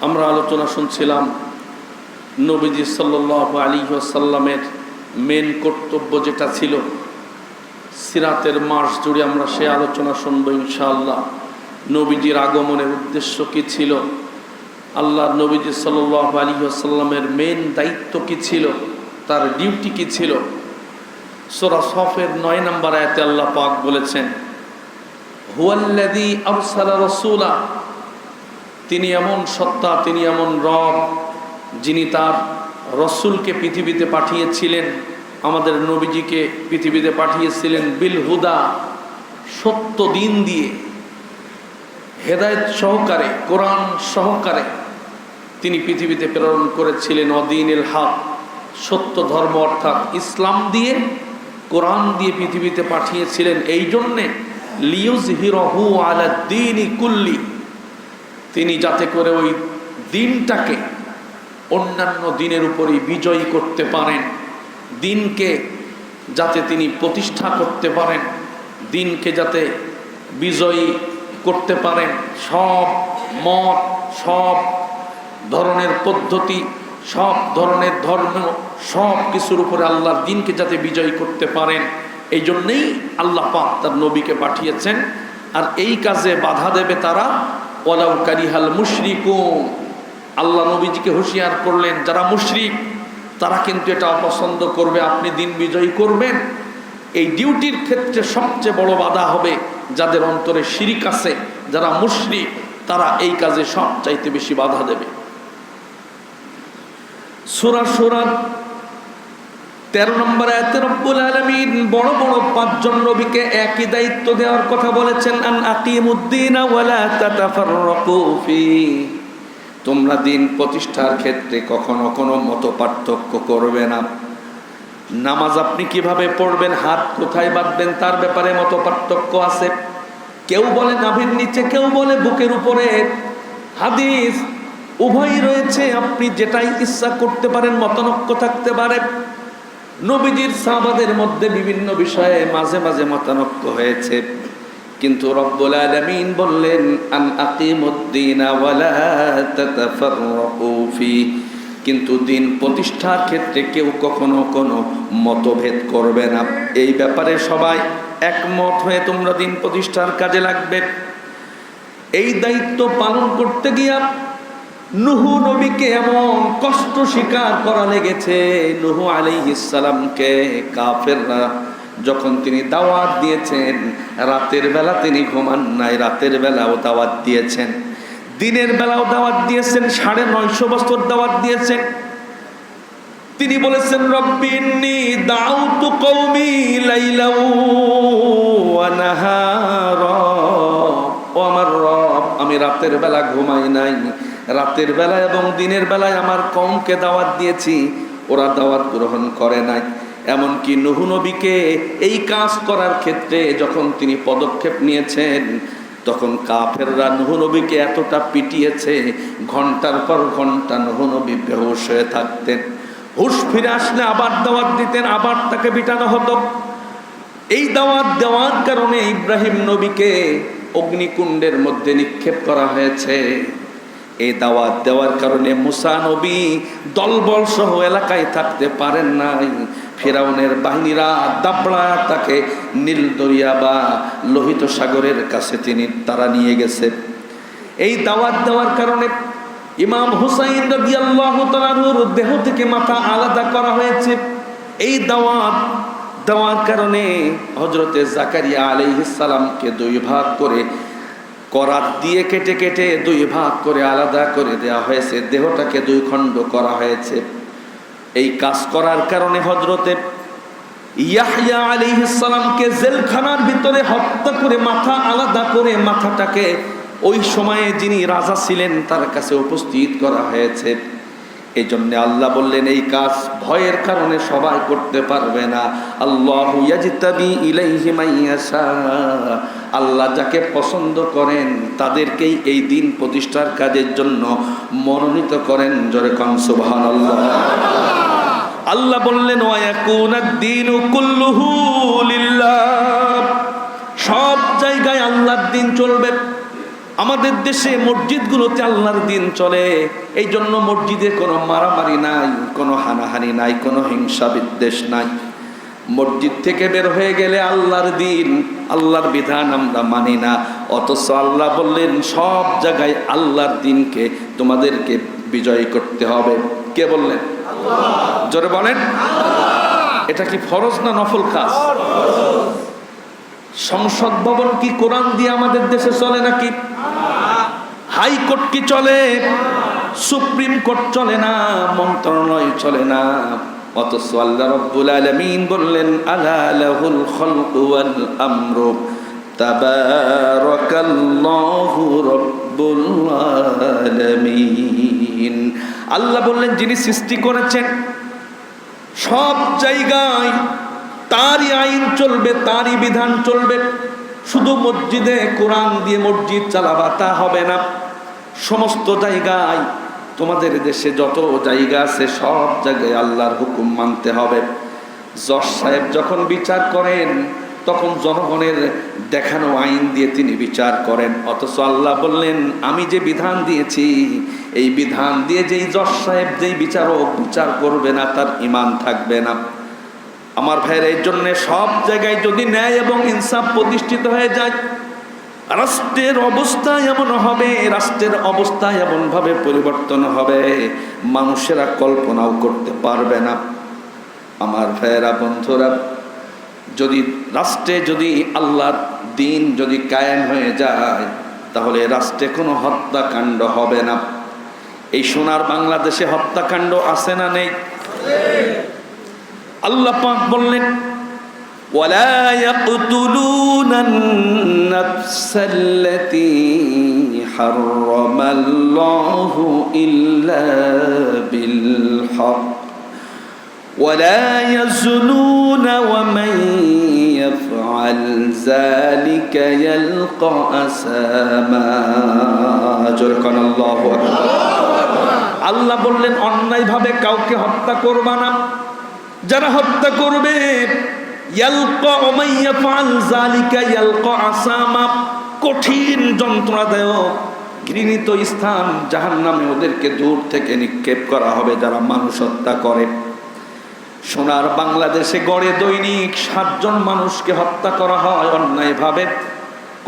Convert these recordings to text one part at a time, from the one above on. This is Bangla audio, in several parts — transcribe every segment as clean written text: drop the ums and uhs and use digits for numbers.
আমরা আলোচনা শুনছিলাম নবীজি সাল্লাল্লাহু আলাইহি ওয়াসাল্লামের মেন কর্তব্য যেটা ছিল, সিরাতের মাস জুড়ে আমরা সে আলোচনা শুনব ইনশাআল্লাহ। নবীজির আগমনের উদ্দেশ্য কি ছিল, আল্লাহ নবীজি সাল্লাল্লাহু আলাইহি ওয়াসাল্লামের মেন দায়িত্ব কি ছিল, তার ডিউটি কি ছিল। সূরা সফের 9 নম্বর আয়াতে আল্লাহ পাক বলেছেন, হুয়াল্লাযী আরসালা রাসূলা, তিনি এমন সত্তা, তিনি এমন রব যিনি তার রসুলকে পৃথিবীতে পাঠিয়েছিলেন, আমাদের নবীজিকে পৃথিবীতে পাঠিয়েছিলেন বিল হুদা, সত্য দিন দিয়ে, হেদায়েত সহকারে, কোরআন সহকারে তিনি পৃথিবীতে প্রেরণ করেছিলেন। অদিনিল হক, সত্য ধর্ম অর্থাৎ ইসলাম দিয়ে, কোরআন দিয়ে পৃথিবীতে পাঠিয়েছিলেন। এই জন্যে লিয়ুযহিরাহু আলা দ্বীনি কুল্লি, তিনি যাতে করে ওই দিনটাকে অন্যান্য দিনের উপরই বিজয়ী করতে পারেন, দিনকে যাতে তিনি প্রতিষ্ঠা করতে পারেন, দিনকে যাতে বিজয়ী করতে পারেন। সব মত, সব ধরনের পদ্ধতি, সব ধরনের ধর্ম, সব কিছুর উপরে আল্লাহর দিনকে যাতে বিজয়ী করতে পারেন, এই জন্যেই আল্লাহ পাক তার নবীকে পাঠিয়েছেন। আর এই কাজে বাধা দেবে তারা, ওয়ালাউ কারিহাল মুশরিকুন। আল্লাহ নবীজিকে হুঁশিয়ার করলেন, যারা মুশরিক তারা কিন্তু এটা অপছন্দ করবে আপনি দিন বিজয়ী করবেন। এই ডিউটির ক্ষেত্রে সবচেয়ে বড় বাধা হবে যাদের অন্তরে শিরিক আছে, যারা মুশরিক, তারা এই কাজে সবচাইতে বেশি বাধা দেবে। সূরা সূরা 13 নম্বর আয়াতে রব্বুল আলামিন বড় বড় 5 জন নবীকে একই দায়িত্ব দেওয়ার কথা বলেছেন। আন আকিমুদ্দিন ওয়া লা তাতাফাররাকু ফি, তোমরা দিন প্রতিষ্ঠার ক্ষেত্রে কখনো কোনো মত পার্থক্য করবে না। নামাজ আপনি কিভাবে পড়বেন, হাত কোথায় বাঁধবেন, তার ব্যাপারে মত পার্থক্য আছে। কেউ বলে নাভির নিচে, কেউ বলে বুকের উপরে। হাদিস উভয়ই রয়েছে, আপনি যেটাই ইচ্ছা করতে পারেন, মতানৈক্য থাকতে পারে। নবীজির সাহাবাদের মধ্যে বিভিন্ন বিষয়ে মাঝে মাঝে মতানৈক্য হয়েছে, কিন্তু রব্বুল আলামিন বললেন আন আকিমুদ্দিন ওয়া লা তাতাফাররাকু ফি, কিন্তু দিন প্রতিষ্ঠার ক্ষেত্রে কেউ কখনো কোনো মতভেদ করবে না। এই ব্যাপারে সবাই একমত হয়ে তোমরা দিন প্রতিষ্ঠার কাজে লাগবে। এই দায়িত্ব পালন করতে গিয়া নূহ নবীকে এমন কষ্ট স্বীকার করা লেগেছে। নূহ আলাইহিস সালামকে কাফেররা যখন তিনি দাওয়াত দিয়েছেন, রাতের বেলা তিনি ঘুমান নাই, রাতের বেলাও দাওয়াত দিয়েছেন, দিনের বেলাও দাওয়াত দিয়েছেন, 950 বছর দাওয়াত দিয়েছেন। তিনি বলেছেন, রব্বি ইন্নী দাউতু কওমি লাইলা ওয়া নাহারা, ও আমার রব, আমি রাতের বেলা ঘুমাই নাই, রাতের বেলা এবং দিনের বেলায় আমার কওমকে দাওয়াত দিয়েছি, ওরা দাওয়াত গ্রহণ করে নাই। এমনকি নূহ নবীকে এই কাজ করার ক্ষেত্রে যখন তিনি পদক্ষেপ নিয়েছেন, তখন কাফেররা নূহ নবীকে এতটা পিটিয়েছে, ঘন্টার পর ঘন্টা নূহ নবী বেহুশ হয়ে থাকতেন। হুশ ফিরে আসলে আবার দাওয়াত দিতেন, আবার তাকে পিটানো হতো। এই দাওয়াত দেওয়ার কারণে ইব্রাহিম নবীকে অগ্নিকুণ্ডের মধ্যে নিক্ষেপ করা হয়েছে। এই দাওয়াত দেওয়ার কারণে মুসা নবী দলবল সহ এলাকায় থাকতে পারেন নাই। ফিরাউনের বাহিনীরা দাবড়া তাকে নীল দরিয়া বা লোহিত সাগরের কাছে তারা নিয়ে গেছে। এই দাওয়াত দেওয়ার কারণে ইমাম হুসাইন রাদিয়াল্লাহু তাআলা আনহুর দেহ থেকে মাথা আলাদা করা হয়েছে। এই দাওয়াত দেওয়ার কারণে হযরতে জাকারিয়া আলাইহিস সালামকে 2 ভাগ করে করাত দিয়ে কেটে কেটে 2 ভাগ করে আলাদা করে দেওয়া হয়েছে, দেহটাকে 2 খণ্ড করা হয়েছে। এই কাজ করার কারণে হযরতে ইয়াহইয়া আলাইহিস সালামকে জেলখানার ভিতরে হত্যা করে মাথা আলাদা করে মাথাটাকে ওই সময়ে যিনি রাজা ছিলেন তার কাছে উপস্থিত করা হয়েছে। এই জন্য আল্লাহ বললেন, এই কাজ ভয়ের কারণে সবাই করতে পারবে না। আল্লাহু ইয়াজতাবি ইলাইহি মাইয়াশা, আল্লাহ যাকে পছন্দ করেন তাদেরকেই এই দিন প্রতিষ্ঠার কাজের জন্য মনোনীত করেন। জোরে কোন সুবহানাল্লাহ। আল্লাহ বললেন, ওয়া ইয়াকুনাদ-দীনু কুল্লুহু লিল্লাহ, সব জায়গায় আল্লাহর দিন চলবে। আমাদের দেশে মসজিদগুলোতে আল্লাহর দিন চলে, এই জন্য মসজিদে কোনো মারামারি নাই, কোনো হানাহানি নাই, কোনো হিংসা বিদ্বেষ নাই। মসজিদ থেকে বের হয়ে গেলে আল্লাহর দিন, আল্লাহর বিধান আমরা মানি না, অথচ আল্লাহ বললেন সব জায়গায় আল্লাহর দিনকে তোমাদেরকে বিজয় করতে হবে। কে বললেন? জোরে বলেন। এটা কি ফরজ না নফল কাজ? সংসদ ভবন কি কোরআন দিয়ে আমাদের দেশে চলে নাকি? হাইকোর্ট কি চলে? সুপ্রিম কোর্ট চলে না, মন্ত্রণালয় চলে না। অথচ আল্লাহ রাব্বুল আলামিন বললেন আলা লাহুল খালকু ওয়াল আমরু তাবারাকাল্লাহু রাব্বুল আলামিন। আল্লাহ বললেন যিনি সৃষ্টি করেছেন সব জায়গায় তারই আইন চলবে, তারই বিধান চলবে। শুধু মসজিদে কোরআন দিয়ে মসজিদ চালাবা তা হবে না। সমস্ত জায়গায়, তোমাদের দেশে যত জায়গা আছে সব জায়গায় আল্লাহর হুকুম মানতে হবে। জজ সাহেব যখন বিচার করেন তখন জনগণের দেখানো আইন দিয়ে তিনি বিচার করেন। অথচ আল্লাহ বললেন আমি যে বিধান দিয়েছি এই বিধান দিয়ে যেই জজ সাহেব, যেই বিচারক বিচার করবে না তার ঈমান থাকবে না। আমার ভাইয়ের এই জন্য সব জায়গায় যদি ন্যায় এবং ইনসাফ প্রতিষ্ঠিত হয়ে যায়, রাষ্ট্রের অবস্থা এমন হবে, রাষ্ট্রের অবস্থা এমন ভাবে পরিবর্তন হবে মানুষেরা কল্পনাও করতে পারবে না। আমার ভাইয়েরা, বন্ধুরা, যদি রাষ্ট্রে যদি আল্লাহর দিন যদি কায়েম হয়ে যায় তাহলে রাষ্ট্রে কোনো হত্যাকাণ্ড হবে না। এই সোনার বাংলাদেশে হত্যাকাণ্ড আছে না নেই? আল্লাহ পাক বললেন ওয়ালা ইয়াকতুলুনান নাফসাল্লাতী হারামাল্লাহু ইল্লা বিল হক ওয়ালা ইয়াজনুনা ওয়া মান ইয়াফআল যালিকা ইয়ালকা আসামা। আল্লাহু আকবার। আল্লাহ বললেন অন্যায়ভাবে কাউকে হত্যা করবা না। যারা হত্যা করবে কঠিন যন্ত্রণাদায়ক ঘৃণিত স্থান জাহান্নামে ওদেরকে দূর থেকে নিক্ষেপ করা হবে যারা মানুষ হত্যা করে। সোনার বাংলাদেশে গড়ে দৈনিক 7 জন মানুষকে হত্যা করা হয় অন্যায়ভাবে।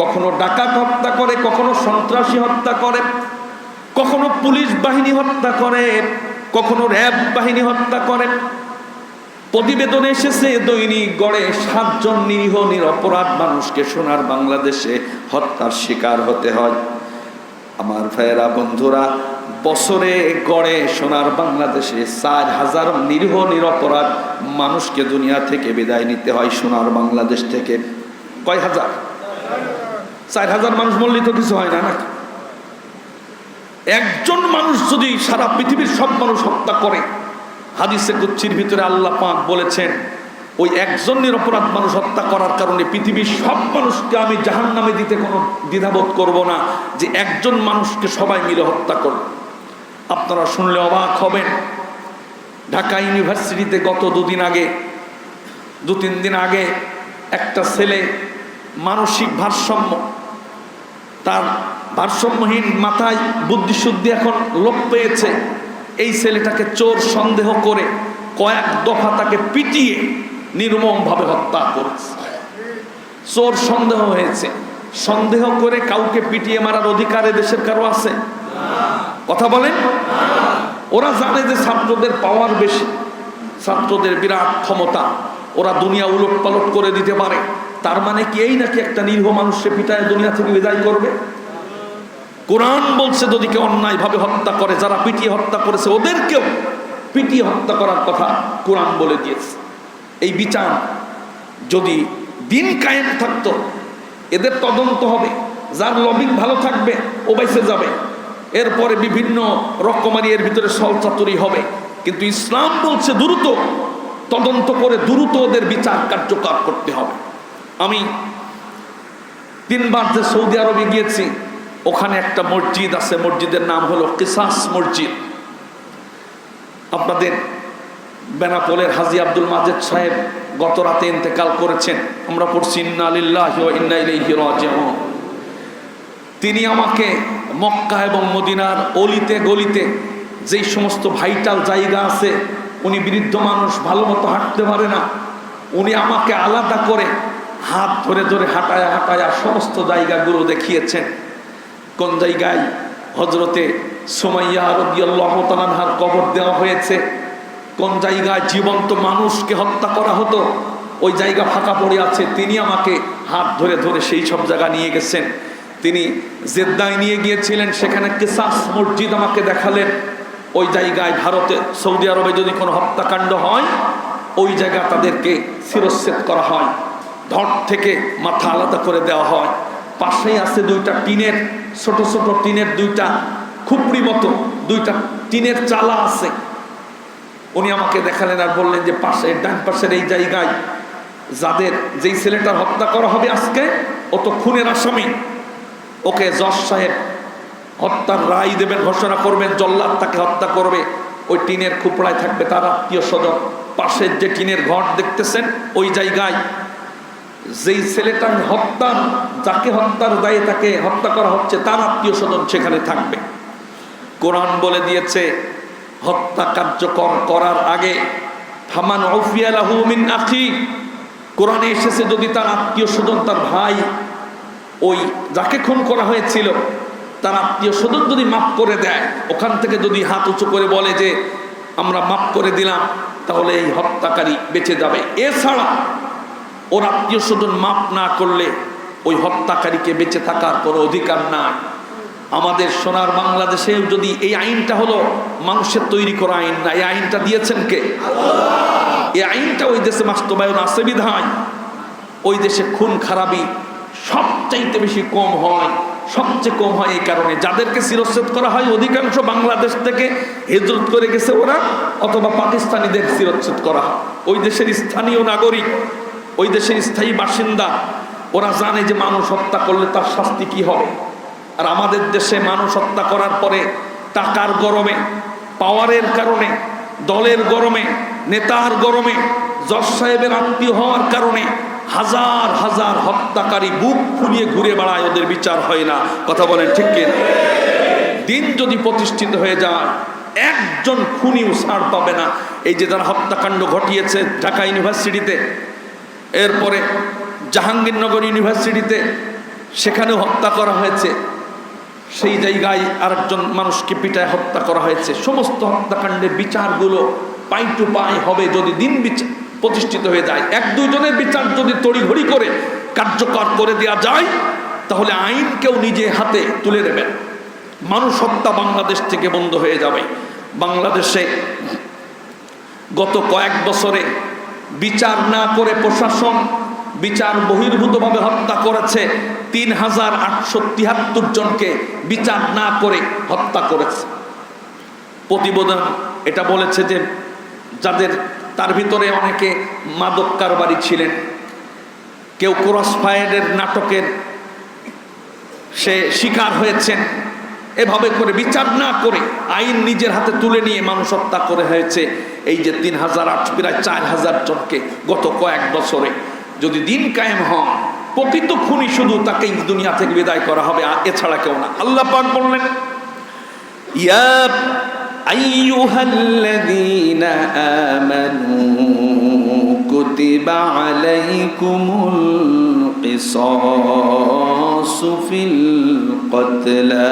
কখনো ডাকাত হত্যা করে, কখনো সন্ত্রাসী হত্যা করে, কখনো পুলিশ বাহিনী হত্যা করে, কখনো র্যাব বাহিনী হত্যা করে। প্রতিবেদনে এসেছে দৈনিক গড়ে 7 জন নিরীহ নিরপরাধ মানুষকে সোনার বাংলাদেশে হত্যার শিকার হতে হয়। আমার ভাইয়েরা, বন্ধুরা, বছরে গড়ে সোনার বাংলাদেশে 4000 নিরীহ নিরপরাধ মানুষকে দুনিয়া থেকে বিদায় নিতে হয় সোনার বাংলাদেশ থেকে। কয় হাজার? 4000 মানুষ মরলে তো কিছু হয় না নাকি? একজন মানুষ যদি সারা পৃথিবীর সব মানুষ হত্যা করে, হাদিসে কুদসির ভিতরে আল্লাহ পাক বলেছেন ওই একজন নিরপরাধ মানুষ হত্যা করার কারণে পৃথিবীর সব মানুষকে আমি জাহান্নামে দিতে কোনো দ্বিধাবোধ করব না যে একজন মানুষকে সবাই মিলে হত্যা করবে। আপনারা শুনলে অবাক হবেন, ঢাকা ইউনিভার্সিটিতে গত 2-3 দিন আগে একটা ছেলে মানসিক ভারসাম্য, তার ভারসাম্যহীন মাথায় বুদ্ধিশুদ্ধি এখন লোপ পেয়েছে। এই ছেলেটাকে চোর সন্দেহ করে কয়েক দফা তাকে পিটিয়ে নির্মমভাবে হত্যা করেছে। চোর সন্দেহ হয়েছে, সন্দেহ করে কাউকে পিটিয়ে মারার অধিকার দেশের কারো আছে? কথা বলেন। ওরা জানে যে ছাত্রদের পাওয়ার বেশি, ছাত্রদের বিরাট ক্ষমতা, ওরা দুনিয়া উলট পালট করে দিতে পারে। তার মানে কি এই নাকি একটা নিরীহ মানুষকে পিটায় দুনিয়া থেকে বিদায় করবে? কোরআন বলছে যদি কেউ অন্যায়ভাবে হত্যা করে, যারা পিটিয়ে হত্যা করেছে ওদেরকেও পিটিয়ে হত্যা করার কথা কোরআন বলে দিয়েছে। এই বিচার যদি দিন কায়েম থাকতো, এদের তদন্ত হবে, যার লবিং ভালো থাকবে ও বাইসে যাবে, এরপরে বিভিন্ন রকমারি এর ভিতরে সলচাতুরি হবে। কিন্তু ইসলাম বলছে দ্রুত তদন্ত করে দ্রুত ওদের বিচার কার্যকর করতে হবে। আমি 3 বার যে সৌদি আরবে গিয়েছি, ওখানে একটা মসজিদ আছে, মসজিদের নাম হলো কিসাস মসজিদ। আপনাদের বেনাপোলের হাজী আব্দুল মাজেদ সাহেব গত রাতে ইন্তেকাল করেছেন। আমরা পড়ছি ইন্না লিল্লাহি ওয়া ইন্না ইলাইহি রাজিউন। তিনি আমাকে মক্কা এবং মদিনার অলিতে গলিতে যেই সমস্ত ভাইটাল জায়গা আছে, উনি বৃদ্ধ মানুষ, ভালো মতো হাঁটতে পারে না, উনি আমাকে আলাদা করে হাত ধরে ধরে হাঁটায়া হাঁটায়া সমস্ত জায়গাগুলো দেখিয়েছেন। কোন জায়গায় হজরতে সুমাইয়া রাদিয়াল্লাহু তাআলা আনহার কবর দেওয়া হয়েছে, কোন জায়গায় জীবন্ত মানুষকে হত্যা করা হতো, ওই জায়গা ফাঁকা পড়ে আছে, তিনি আমাকে হাত ধরে ধরে সেই সব জায়গা নিয়ে গেছেন। তিনি জেদ্দায় নিয়ে গিয়েছিলেন, সেখানে কিসাস মসজিদ আমাকে দেখালেন। ওই জায়গায় ভারতে, সৌদি আরবে যদি কোনো হত্যাকাণ্ড হয়, ওই জায়গা তাদেরকে শিরচ্ছেদ করা হয়, ধর থেকে মাথা আলাদা করে দেওয়া হয়। পাশেই আছে দুইটা টিনের, ছোট ছোট টিনের দুইটা খুপড়ি মতো দুইটা টিনের চালা আছে। উনি আমাকে দেখালেন আর বললেন যে পাশে, ডান পাশের এই জায়গায় যেই ছেলেটার হত্যা করা হবে আজকে, ও তো খুনের আসামি, ওকে জজ সাহেব হত্যার রায় দেবেন, ঘোষণা করবেন, জল্লাদ তাকে হত্যা করবে। ওই টিনের খুপড়ায় থাকবে তার আত্মীয় স্বজন। পাশের যে টিনের ঘর দেখতেছেন, ওই জায়গায় যেই ছেলেটার যাকে হত্যার দায়ে তাকে হত্যা করা হচ্ছে, তার আত্মীয় স্বজন সেখানে থাকবে। কোরআন বলে দিয়েছে, হত্যা কার্যকর করার আগে ফামান উফিয়া লাহু মিন আখি, কোরআনে এসেছে যদি তার আত্মীয় স্বজন, তার ভাই, ওই যাকে খুন করা হয়েছিল তার আত্মীয় স্বজন যদি মাফ করে দেয়, ওখান থেকে যদি হাত উঁচু করে বলে যে আমরা মাফ করে দিলাম, তাহলে এই হত্যাকারী বেঁচে যাবে। এছাড়া ওর আত্মীয় স্বজন মাফ না করলে ওই হত্যাকারীকে বেঁচে থাকার কোনো অধিকার নাই। আমাদের সোনার বাংলাদেশেও যদি এই আইনটা হলো মানুষের তৈরি করা আইন না, এই আইনটা দিয়েছেন কে? এই আইনটা ওই দেশে বাস্তবায়ন আছে বিধায় ওই দেশে খুন খারাপি সবচাইতে বেশি কম হয়। সবচেয়ে কম হয় এই কারণে, যাদেরকে শিরচ্ছেদ করা হয় অধিকাংশ বাংলাদেশ থেকে হিজরত করে গেছে ওরা, অথবা পাকিস্তানিদের শিরচ্ছেদ করা হয়। ওই দেশের স্থানীয় নাগরিক, ওই দেশের স্থায়ী বাসিন্দা, ওরা জানে যে মানুষ হত্যা করলে তার শাস্তি কি হবে। আর আমাদের দেশে মানুষ হত্যা করার পরে টাকার গরমে, পাওয়ারের কারণে, দলের গরমে, নেতার গরমে, জজ সাহেবের আত্মীয় হওয়ার কারণে হাজার হাজার হত্যাকারী বুক ফুলিয়ে ঘুরে বেড়ায়, ওদের বিচার হয় না। কথা বলেন ঠিক কিনা? দিন যদি প্রতিষ্ঠিত হয়ে যায়, একজন খুনিও ছাড় পাবে না। এই যে যারা হত্যাকাণ্ড ঘটিয়েছে ঢাকা ইউনিভার্সিটিতে, এরপরে জাহাঙ্গীরনগর ইউনিভার্সিটিতে, সেখানেও হত্যা করা হয়েছে। সেই জায়গায় আরেকজন মানুষকে পিটায় হত্যা করা হয়েছে। সমস্ত হত্যাকাণ্ডের বিচারগুলো পাই টু পাই হবে যদি দিন প্রতিষ্ঠিত হয়ে যায়। এক দুজনের বিচার যদি তড়িঘড়ি করে কার্যকর করে দেওয়া যায়, তাহলে আইন কেউ নিজে হাতে তুলে নেবেন, মানুষ হত্যা বাংলাদেশ থেকে বন্ধ হয়ে যাবে। বাংলাদেশে গত কয়েক বছরে বিচার না করে প্রশাসন বিচার বহির্ভূতভাবে হত্যা করেছে ৩,৮৭৩ জনকে বিচার না করে হত্যা করেছে। প্রতিবেদন এটা বলেছে যে যাদের তার ভিতরে অনেকে মাদক কারবারি ছিলেন, কেউ ক্রস ফায়ারের নাটকের সে শিকার হয়েছেন। এভাবে করে বিচার না করে আইন নিজের হাতে তুলে নিয়ে মানুষ হত্যা করে হয়েছে এই যে ৩,৮০০ প্রায় ৪,০০০ জনকে গত কয়েক বছরে। যদি দিন কায়েম হয়, প্রকৃত খুনি শুধু তাকে দুনিয়া থেকে বিদায় করা হবে, এছাড়া কেউ না। আল্লাহ পাক বললেন, ইয়া আইয়ুহাল্লাযীনা আমানু কুতিবা আলাইকুমুল কিসাসু ফিল কতলা।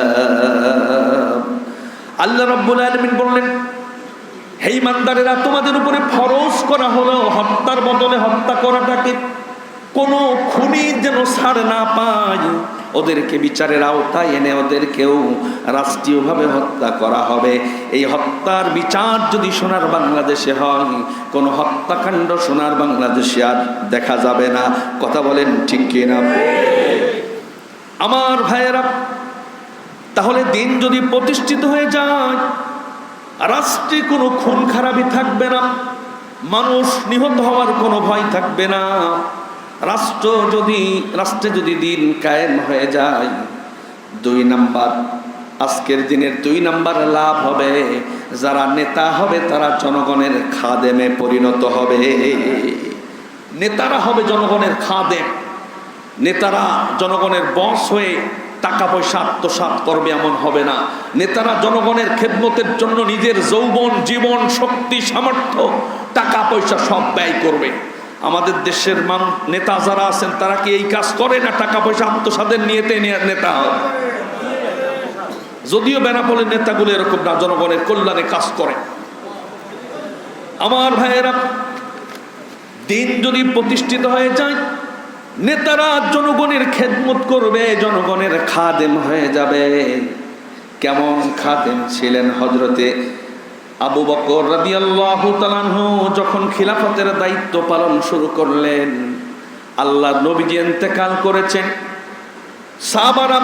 আল্লাহ রাব্বুল আলামিন বললেন, হে ইমানদারেরা, তোমাদের উপরে ফরজ করা হলো হত্যার বদলে হত্যা করাটাকে। কোনো খুনি যেন ছাড় না পায়, ওদেরকে বিচারের আওতায় এনে ওদেরকেও রাষ্ট্রীয়ভাবে হত্যা করা হবে। এই হত্যার বিচার যদি সোনার বাংলাদেশে হয়, কোনো হত্যাকাণ্ড সোনার বাংলাদেশে আর দেখা যাবে না। কথা বলেন ঠিক কিনা? আমার ভাইয়েরা, তাহলে দিন যদি প্রতিষ্ঠিত হয়ে যায়, রাষ্ট্রে কোনো খুন খারাপি থাকবে না, মানুষ নিহত হওয়ার কোনো ভয় থাকবে না। রাষ্ট্রে যদি দিন কায়েম হয়ে যায়, 2 নাম্বার, আজকের দিনের 2 নাম্বার লাভ হবে, যারা নেতা হবে তারা জনগণের খাদেমে পরিণত হবে। নেতারা হবে জনগণের খাদেম, নেতারা জনগণের বস হয়ে টাকা পয়সা আত্মসাৎ করবে এমন হবে না। নেতারা জনগণের খেদমতের জন্য নিজের যৌবন, জীবন, শক্তি, সামর্থ্য, টাকা পয়সা সব ব্যয় করবে। আমাদের দেশের মানুষ, নেতা যারা আছেন তারা কি এই কাজ করে না? টাকা পয়সা আত্মসাতের নিয়েতে নেতা হয়। যদিও বেনাপোলের নেতাগুলো এরকম না, জনগণের কল্যাণে কাজ করে। আমার ভাইয়েরা, দিন যদি প্রতিষ্ঠিত হয়ে যায়, নেতারা জনগণের খেদমত করবে, জনগণের খাদেম হয়ে যাবে। কেমন খাদেম ছিলেন হযরতে আবু বকর রাদিয়াল্লাহু তাআলা আনহু যখন খিলাফতের দায়িত্ব পালন শুরু করলেন। আল্লাহর নবীজি ইন্তেকাল করেছেন, সাহাবারা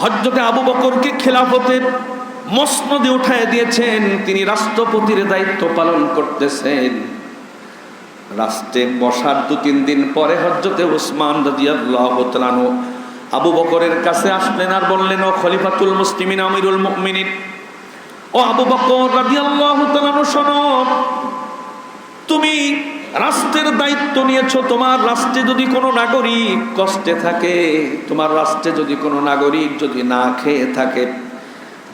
হযরতে আবু বকরকে খিলাফতের মসনদে উঠায় দিয়েছেন, তিনি রাষ্ট্রপতির দায়িত্ব পালন করতেছেন। রাষ্ট্রে বসার 2-3 দিন পরে হযরতে উসমান রাদিয়াল্লাহু তাআলা আনহু আবু বকরের কাছে আসলেন আর বললেন, ও খলিফাতুল মুসলিমিন, আমিরুল মুমিনিন, ও আবু বকর রাদিয়াল্লাহু তাআলা আনহু, শোনো, তুমি রাষ্ট্রের দায়িত্ব নিয়েছো। তোমার রাষ্ট্রে যদি কোনো নাগরিক কষ্টে থাকে, তোমার রাষ্ট্রে যদি কোনো নাগরিক যদি না খেয়ে থাকে,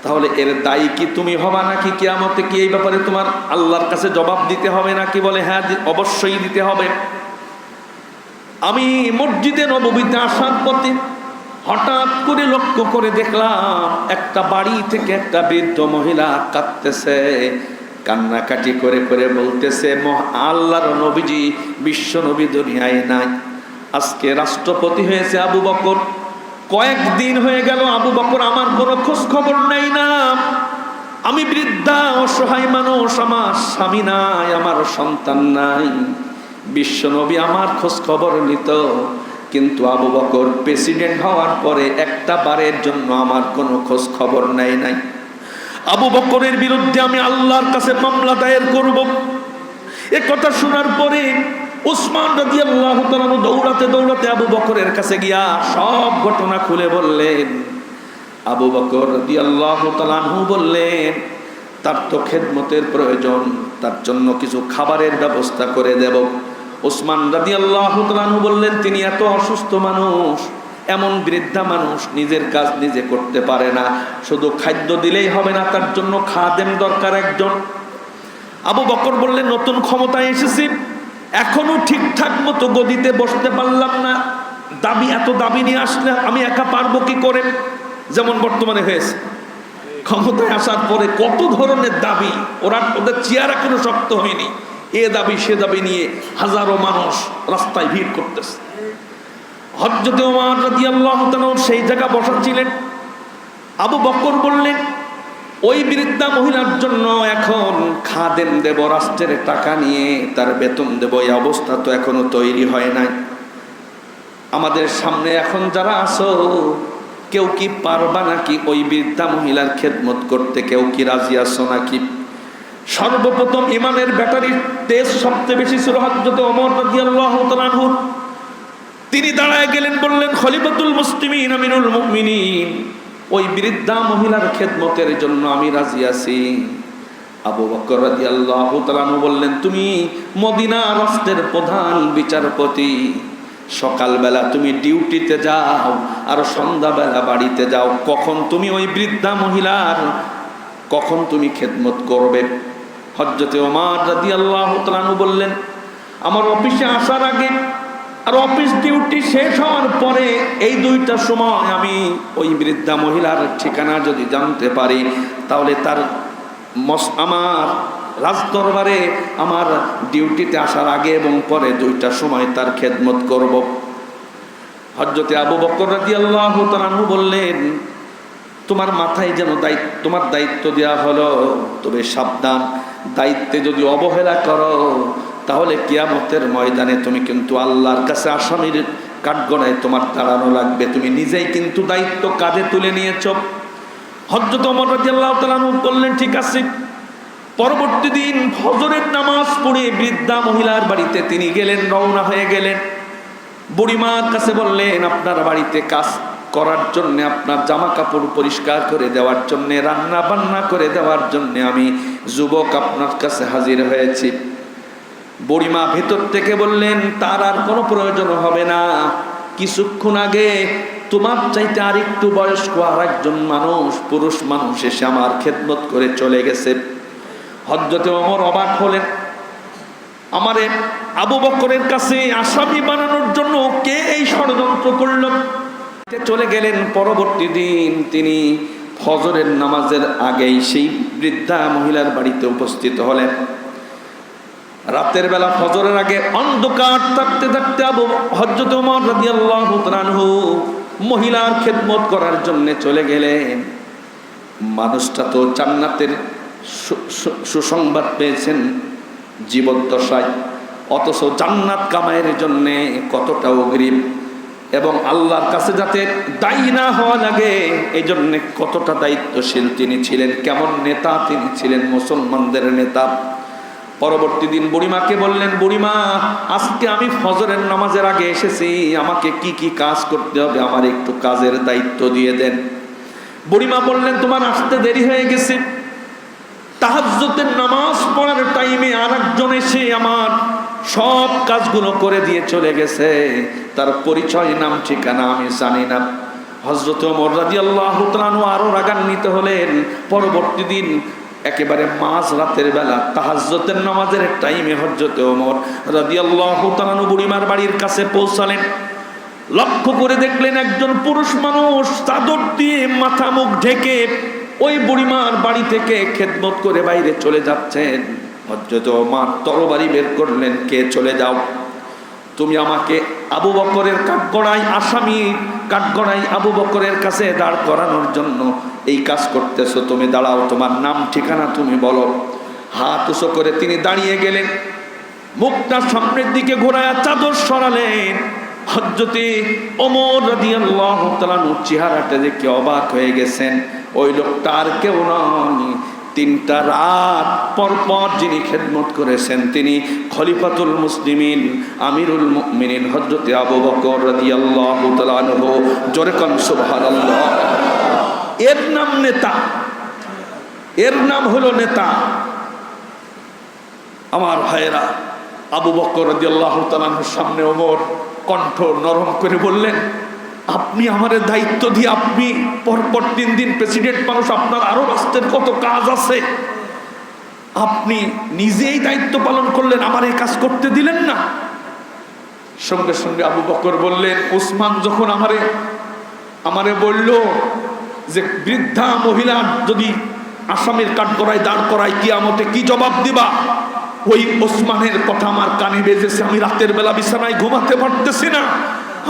তাহলে এর দায়ী কি তুমি হবা নাকি কিয়ামতে কি এই ব্যাপারে তোমার আল্লাহর কাছে জবাব দিতে হবে নাকি? বলে হ্যাঁ, অবশ্যই দিতে হবে। আমি মসজিদে নববীতে আসার পথে হঠাৎ করে লক্ষ্য করে দেখলাম একটা বাড়ি থেকে একটা বৃদ্ধ মহিলা কাঁদতেছে, কান্নাকাটি করে করে বলতেছে, আল্লাহর নবীজি, বিশ্ব নবী দুনিয়ায় নাই, আজকে রাষ্ট্রপতি হয়েছে আবু বকর। কয়েকদিন হয়ে গেল আবু বকর আমার কোনো খোঁজ খবর নেই না। আমি বৃদ্ধা অসহায় মানুষ, আমার স্বামী নাই, আমার সন্তান নাই। বিশ্ব নবী আমার খোঁজ খবর নিত, কিন্তু আবু বকর প্রেসিডেন্ট হওয়ার পরে একটা বারের জন্য আমার কোনো খোঁজ খবর নেয় নাই। আবু বকরের বিরুদ্ধে আমি আল্লাহর কাছে মামলা দায়ের করব। এ কথা শোনার পরে উসমান রাদিয়াল্লাহু তাআলা দৌড়াতে দৌড়াতে আবু বকরের কাছে গিয়া সব ঘটনা খুলে বললেন। আবু বকর রাদিয়াল্লাহু তাআলা বললেন, তার তো খেদমতের প্রয়োজন, তার জন্য কিছু খাবারের ব্যবস্থা করে দেব। উসমান রাদিয়াল্লাহু তাআলা বললেন, তিনি এত অসুস্থ মানুষ, এমন বৃদ্ধা মানুষ, নিজের কাজ নিজে করতে পারে না, শুধু খাদ্য দিলেই হবে না, তার জন্য খাদেম দরকার একজন। আবু বকর বললেন, নতুন ক্ষমতায় এসেছি, এখনো ঠিকঠাক মতো গদিতে বসতে পারলাম না, এত দাবি নিয়ে আসলে আমি একা পারবো কি করে? যেমন বর্তমানে হয়েছে, ক্ষমতায় আসার পরে কত ধরনের দাবি, ওদের চেয়ার এখনো শক্ত হয়নি, এ দাবি সে দাবি নিয়ে হাজারো মানুষ রাস্তায় ভিড় করতেছে। হযরত ওমর রাদিয়াল্লাহু তাআলা সেই জায়গা বসাচ্ছিলেন। আবু বকর বললেন, ওই বৃদ্ধা মহিলার জন্য এখন খাদেম দেব, রাষ্ট্রের টাকা নিয়ে তার বেতন দেব, এই অবস্থা তো এখনো তৈরি হয় নাই। আমাদের সামনে এখন যারা আছো, কেউ কি পারবা নাকি ওই বৃদ্ধা মহিলার খেদমত করতে? কেউ কি রাজি আছো নাকি? সর্বপ্রথম ইমানের ব্যাটারির তেজ সবচেয়ে বেশি ছিল হযরত ওমর রাদিয়াল্লাহু তাআলা আনহু। তিনি দাঁড়ায় গেলেন, বললেন, খলিফাতুল মুসলিমিন, আমিরুল মুমিনিন, ওই বৃদ্ধা মহিলার খেদমতের জন্য আমি রাজি আছি। আবু বকর রাদিয়াল্লাহু তাআলা আনহু বললেন, তুমি মদিনা রাষ্ট্রের প্রধান বিচারপতি, সকালবেলা তুমি ডিউটিতে যাও আর সন্ধ্যাবেলা বাড়িতে যাও, কখন তুমি ওই বৃদ্ধা মহিলার কখন তুমি খেদমত করবে? হযরতে ওমর রাদিয়াল্লাহু তাআলা আনহু বললেন, আমার অফিসে আসার আগে আর অফিস ডিউটি শেষ হওয়ার পরে এই 2টা সময় আমি ওই বৃদ্ধা মহিলার ঠিকানা যদি জানতে পারি, তাহলে তার আমার রাজদরবারে আমার ডিউটিতে আসার আগে এবং পরে 2টা সময় তার খেদমত করব। হযরতে আবু বকর রাদিয়াল্লাহু তাআলা আনহু বললেন, তোমার মাথায় যেন তোমার দায়িত্ব দেওয়া হলো, তবে সাবধান, দায়িত্বে যদি অবহেলা করো তাহলে কিয়ামতের ময়দানে তুমি কিন্তু আল্লাহর কাছে আসামির কাঠগড়ায় তোমার দাঁড়ানো লাগবে। তুমি নিজেই কিন্তু দায়িত্ব কাঁধে তুলে নিয়েছ। হযরত ওমর রাদিয়াল্লাহু তাআলা আনহু বললেন, ঠিক আছে। পরবর্তী দিন ফজরের নামাজ পড়ে বৃদ্ধা মহিলার বাড়িতে তিনি গেলেন, রওনা হয়ে গেলেন। বুড়িমার কাছে বললেন, আপনার বাড়িতে কাজ করার জন্য, আপনার জামা কাপড় পরিষ্কার করে দেওয়ার জন্য, রান্না বান্না করে দেওয়ার জন্য আমি যুবক আপনার কাছে হাজির হয়েছি। বুড়িমা ভেতর থেকে বললেন, তার আর কোনো প্রয়োজন হবে না, কিছুক্ষণ আগে তোমার চাইতে আর একটু বয়স্ক আর একজন মানুষ, পুরুষ মানুষ এসে আমার খেদমত করে চলে গেছে। হযরতে ওমর অবাক হলেন, আমারে আবু বকরের কাছে আসামি বানানোর জন্য কে এই ষড়যন্ত্র করল? চলে গেলেন। পরবর্তী দিন তিনি ফজরের নামাজের আগেই সেই বৃদ্ধা মহিলার বাড়িতে উপস্থিত হলেন। রাতের বেলা ফজরের আগে অন্ধকার থাকতে থাকতে হযরত ওমর রাদিয়াল্লাহু তাআলা আনহু মহিলার খেদমত করার জন্য চলে গেলেন। মানুষটা তো জান্নাতের সুসংবাদ পেয়েছেন জীবদ্দশায়, অথচ জান্নাত কামাইয়ের জন্য কতটা অগ্রিম এবং আল্লাহর কাছে যাতে দায়ী না হওয়া লাগে এই জন্য কতটা দায়িত্বশীল তিনি ছিলেন, কেমন নেতা তিনি ছিলেন, মুসলমানদের নেতা। পরবর্তী দিন বুড়িমাকে বললেন, বুড়িমা আজকে আমি ফজরের নামাজের আগে এসেছি, আমাকে কি কি কাজ করতে হবে আমার একটু কাজের দায়িত্ব দিয়ে দেন। বুড়িমা বললেন, তোমার আসতে দেরি হয়ে গেছে, তাহাজ্জুদের নামাজ পড়ার টাইমে আরেকজন এসে আমার সব কাজগুলো করে দিয়ে চলে গেছে, তার পরিচয় নাম ঠিকানা আমি জানি না। হযরত ওমর রাদিয়াল্লাহু তাআলা আরো রাগান্বিত হলেন। পরবর্তী দিন একেবারে মাঝ রাতের বেলা তাহাজ্জুদের নামাজের টাইমে হযরত ওমর রাদিয়াল্লাহু তাআলা বুড়িমার বাড়ির কাছে পৌঁছালেন। লক্ষ্য করে দেখলেন একজন পুরুষ মানুষ চাদর দিয়ে মাথা মুখ ঢেকে ওই বুড়িমার বাড়ি থেকে খেদমত করে বাইরে চলে যাচ্ছেন। হযরত ওমর তরবারি বের করলেন, কে চলে যাও, তুমি আমাকে আবু বকরের কাঠগড়ায় আসামি কাঠগড়ায় আবু বকরের কাছে দাঁড় করানোর জন্য এই কাজ করতেছো, তুমি দাঁড়াও, তোমার নাম ঠিকানা তুমি বলো। হাত উঁচু করে তিনি দাঁড়িয়ে গেলেন, মুখটা সামনের দিকে ঘোরায়া চাদর সরালেন। হযরতে ওমর রাদিয়াল্লাহু তাআলা চেহারাটা দেখে অবাক হয়ে গেছেন। ওই লোকটা আর কেউ নয়, 3টা রাত পরপর যিনি খেদমত করেছেন তিনি খলিফাতুল মুসলিমিন আমিরুল মুমিনিন হযরতে আবু বকর রাদিয়াল্লাহু তাআলা আনহু। জোরে কোন সুবহানাল্লাহ। এর নাম নেতা, এর নাম হলো নেতা। আমার ভাইয়েরা, আবু বকর রাদিয়াল্লাহু তাআলা আনহুর সামনে ওমর কণ্ঠ নরম করে বললেন, আপনি আমাদের দায়িত্ব দিয়ে আপনি পরপর 3 দিন প্রেসিডেন্ট মানুষ, আপনার আরো রাষ্ট্রের কত কাজ আছে, আপনি নিজেই দায়িত্ব পালন করলেন, আমার এই কাজ করতে দিলেন না। সঙ্গে সঙ্গে আবু বকর বললেন, ওসমান যখন আমারে বলল যে বৃদ্ধা মহিলা যদি আসামির কাঠগড়ায় দাঁড় করায় কিয়ামতে কি জবাব দিবা, ওই ওসমানের কথা আমার কানে বেজেছে। আমি রাতের বেলা বিছানায় ঘুমাতে পারতেছি না,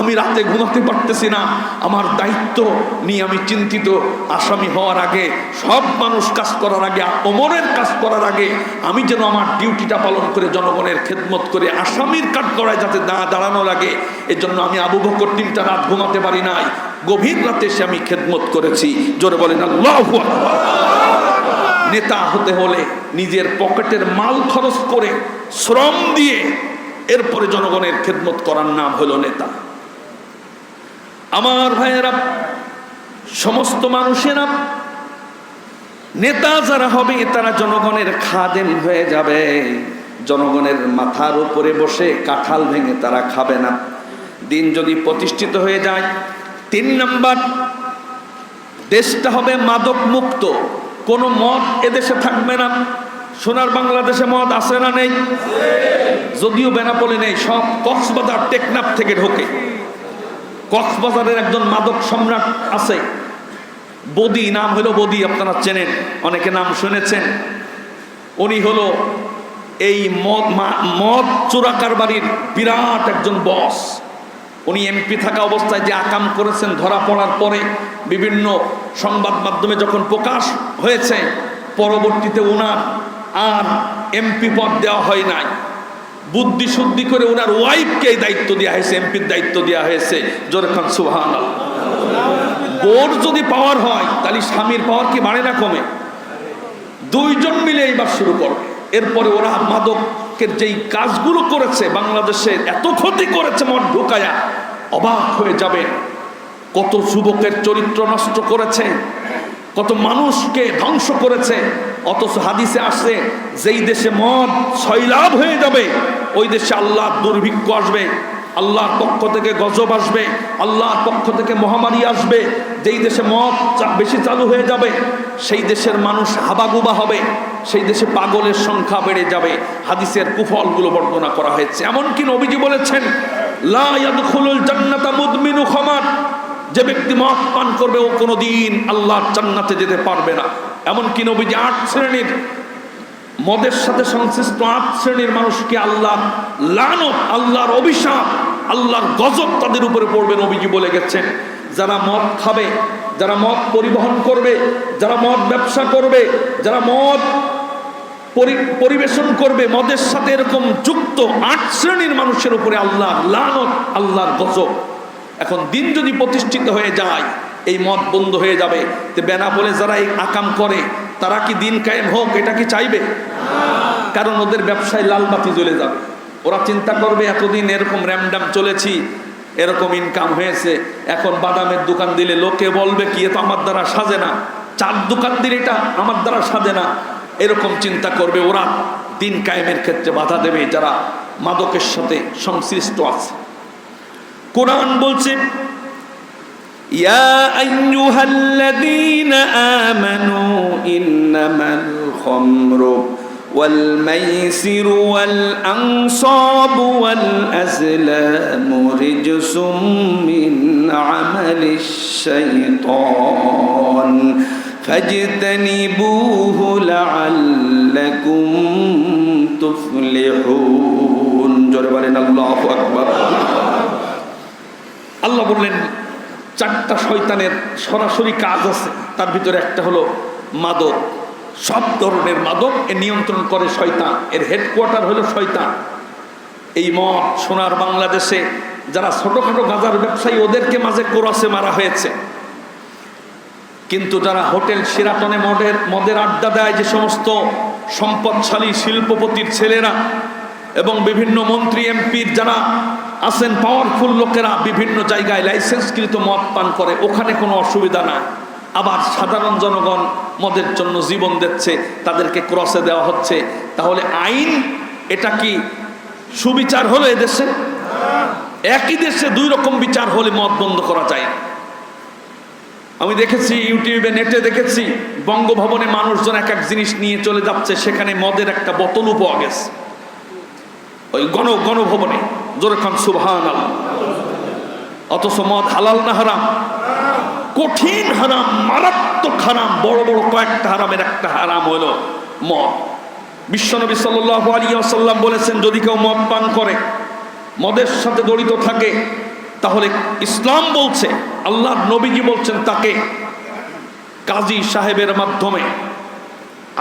আমি রাতে ঘুমাতে পারতেছি না, আমার দায়িত্ব নিয়ে আমি চিন্তিত। আসামি হওয়ার আগে সব মানুষ কাজ করার আগে, ওমরের কাজ করার আগে আমি যেন আমার ডিউটিটা পালন করে জনগণের খেদমত করে আসামির কাঠগড়ায় যাতে দাঁড়ানো লাগে, এজন্য আমি আবু বকর 3টা রাত ঘুমাতে পারি নাই, গভীর রাতে এসে আমি খেদমত করেছি। জোরে বলেন আল্লাহু আকবার। নেতা হতে হলে নিজের পকেটের মাল খরচ করে শ্রম দিয়ে এরপরে জনগণের খেদমত করার নাম হলো নেতা। আমার ভাইয়েরা, সমস্ত মানুষেরা নেতা যারা হবে তারা জনগণের খাদেম হয়ে যাবে। জনগণের মাথার উপরে বসে কাঁঠাল ভেঙে তারা খাবে না। দিন যদি প্রতিষ্ঠিত হয়ে যায়, 3 নাম্বার, দেশটা হবে মাদক মুক্ত, কোনো মদ এদেশে থাকবে না। সোনার বাংলাদেশে মদ আছে না নেই? যদিও বেনাপোলে নেই, সব কক্সবাজার টেকনাফ থেকে ঢোকে। কক্সবাজারের একজন মাদক সম্রাট আছে, বদি, নাম হলো বদি, আপনারা চেনেন, অনেকে নাম শুনেছেন। উনি হলো এই মদ চোরাকারবারির বিরাট একজন বস। উনি এমপি থাকা অবস্থায় যে আকাম করেছেন ধরা পড়ার পরে বিভিন্ন সংবাদ মাধ্যমে যখন প্রকাশ হয়েছে, পরবর্তীতে ওনার আর এমপি পদ দেওয়া হয় নাই। বুদ্ধি শুদ্ধি করে ওনার ওয়াইফকে দায়িত্ব দেওয়া হয়েছে, এমপির দায়িত্ব দেওয়া হয়েছে। জোরে খান সুবহানাল্লাহ। বোর যদি পাওয়ার হয় তাহলে স্বামীর পাওয়ার কি বাড়ে না কমে? 2 জন মিলে এইবার শুরু করবে। এরপরে ওরা মাদকের যেই কাজগুলো করেছে, বাংলাদেশে এত ক্ষতি করেছে মদ ঢুকায়া, অবাক হয়ে যাবে। কত যুবকের চরিত্র নষ্ট করেছে, কত মানুষকে ধ্বংস করেছে। অথচ হাদিসে আসছে যেই দেশে মদ সয়লাভ হয়ে যাবে ওই দেশে আল্লাহ দুর্ভিক্ষ আসবে। আল্লাহর পক্ষ থেকে গজব আসবে, আল্লাহর পক্ষ থেকে মহামারী আসবে। যেই দেশে মদ বেশি চালু হয়ে যাবে সেই দেশের মানুষ হাবাগুবা হবে, সেই দেশে পাগলের সংখ্যা বেড়ে যাবে। হাদিসের কুফলগুলো বর্ণনা করা হয়েছে। এমনকি নবীজি বলেছেন, লা ইয়াদখুলুল জান্নাতা মুদমিনু খামার, যে ব্যক্তি মদ পান করবে ও কোনোদিন আল্লাহর জান্নাতে যেতে পারবে না। এমনকি নবীজি 8 শ্রেণীর মদের সাথে সংশ্লিষ্ট 8 শ্রেণীর মানুষকে আল্লাহ লানত, আল্লাহর অভিশাপ, আল্লাহর গজব তাদের উপরে পড়বে নবীজি বলে গেছেন। যারা মদ খাবে, যারা মদ পরিবহন করবে, যারা মদ ব্যবসা করবে, যারা মদ পরিবেশন করবে, মদের সাথে এরকম যুক্ত 8 শ্রেণীর মানুষের উপরে আল্লাহর লানত, আল্লাহর গজব। এখন দিন যদি প্রতিষ্ঠিত হয়ে যায়, এই মদ বন্ধ হয়ে যাবে, তো বেনাপোলে যারা এই আকাম করে তারা কি দিন কায়েম হোক এটা কি চাইবে? কারণ ওদের ব্যবসায় লালবাতি জ্বলে যাবে। ওরা চিন্তা করবে এতদিন এরকম র্যামডাম চলেছি, এরকম ইনকাম হয়েছে, এখন বাদামের দোকান দিলে লোকে বলবে কি, এ তো আমার দ্বারা সাজে না, চার দোকান দিলে এটা আমার দ্বারা সাজে না, এরকম চিন্তা করবে। ওরা দিন কায়েমের ক্ষেত্রে বাধা দেবে যারা মাদকের সাথে সংশ্লিষ্ট আছে। কোরআন বলছে, ইয়া আইয়ুহাল্লাযীনা আমানু ইন্নামাল খামরু ওয়াল মাইসিরু ওয়াল আনসাবু ওয়াল আজলামু রিজসুম মিন আমালিশ শাইতান ফাজতানিবুহু লাআল্লাকুম তুফলিহুন। জোরে বলেন আল্লাহু আকবার। আল্লাহ বললেন 4টা শয়তানের সরাসরি কাজ আছে, তার ভিতরে একটা হলো মাদক। সব ধরনের মাদক এ নিয়ন্ত্রণ করে শয়তান, এর হেডকোয়ার্টার হলো শয়তান। এই মদ সোনার বাংলাদেশে যারা ছোটখাটো গাঁজার ব্যবসায়ী ওদেরকে মাঝে কোরাসে মারা হয়েছে, কিন্তু যারা হোটেল শিরাটনে মদের আড্ডা দেয়, যে সমস্ত সম্পদশালী শিল্পপতির ছেলেরা এবং বিভিন্ন মন্ত্রী এমপির যারা আছেন পাওয়ারফুল লোকেরা বিভিন্ন জায়গায় লাইসেন্সকৃত মদ পান করে, ওখানে কোনো অসুবিধা নাই। আবার সাধারণ জনগণ মদের জন্য জীবন দিচ্ছে, তাদেরকে ক্রসে দেওয়া হচ্ছে। তাহলে আইন এটা কি সুবিচার হলো এদেশে? একই দেশে 2 রকম বিচার হলে মদ বন্ধ করা যায়। আমি দেখেছি ইউটিউবে, নেটে দেখেছি, বঙ্গভবনে মানুষজন এক এক জিনিস নিয়ে চলে যাচ্ছে, সেখানে মদের একটা বোতলও পাওয়া গেছে ওই গণভবনে। জোরে খান সুবহানাল্লাহ। অথচ মদ হালাল না হারাম? কঠিন হারাম, মারাত্মক হারাম। বড় বড় কয়েকটা হারামের একটা হারাম হলো মদ। বিশ্বনবী সাল্লাল্লাহু আলাইহি ওয়াসাল্লাম বলেছেন, যদি কেউ মদ পান করে, মদের সাথে জড়িত থাকে, তাহলে ইসলাম বলছে, আল্লাহর নবীজি বলছেন, তাকে কাজী সাহেবের মাধ্যমে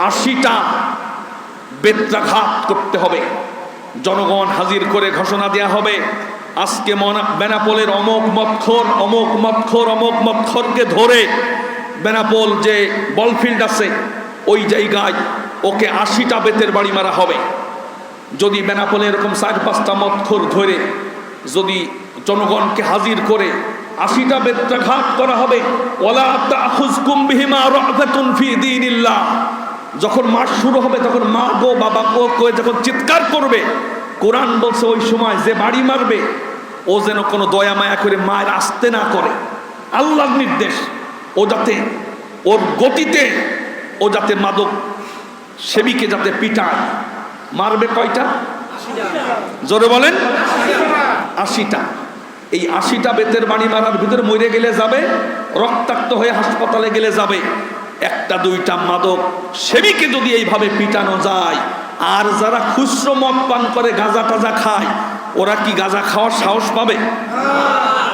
80টা বেত্রাঘাত করতে হবে। জনগণ হাজির করে ঘোষণা দেয়া হবে, আজকে বেনাপোলের অমুক মদখোরকে ধরে বেনাপোল যে বলফিল্ড আছে ওই জায়গায় ওকে 80টা বেতের বাড়ি মারা হবে। যদি বেনাপোলে এরকম 4-5টা মদখোর ধরে যদি জনগণকে হাজির করে 80টা বেত্রাঘাত করা হবে। ওয়ালা তাখুযকুম বিহিমা রাফাতুন ফি দীনিল্লাহ। যখন মাস শুরু হবে তখন মা গো বাবা গো কয়ে যখন চিৎকার করবে, কোরআন বলছে ওই সময় যে বাড়ি মারবে ও যেন কোনো দয়া মায়া করে মায়ের আসতে না করে। আল্লাহর নির্দেশ, ও যাতে ওর গতিতে ও যাতে মাদক সেবিকে যাতে পিটায়। মারবে কয়টা? জোরে বলেন 80টা। এই 80টা বেতের বাড়ি মারার ভিতরে মরে গেলে যাবে, রক্তাক্ত হয়ে হাসপাতালে গেলে যাবে। 1-2টা মাদক সেবিকে যদি এইভাবে পিটানো যায়, আর যারা খুচরো মদ পান করে গাঁজা টাজা খায়, ওরা কি গাঁজা খাওয়ার সাহস পাবে?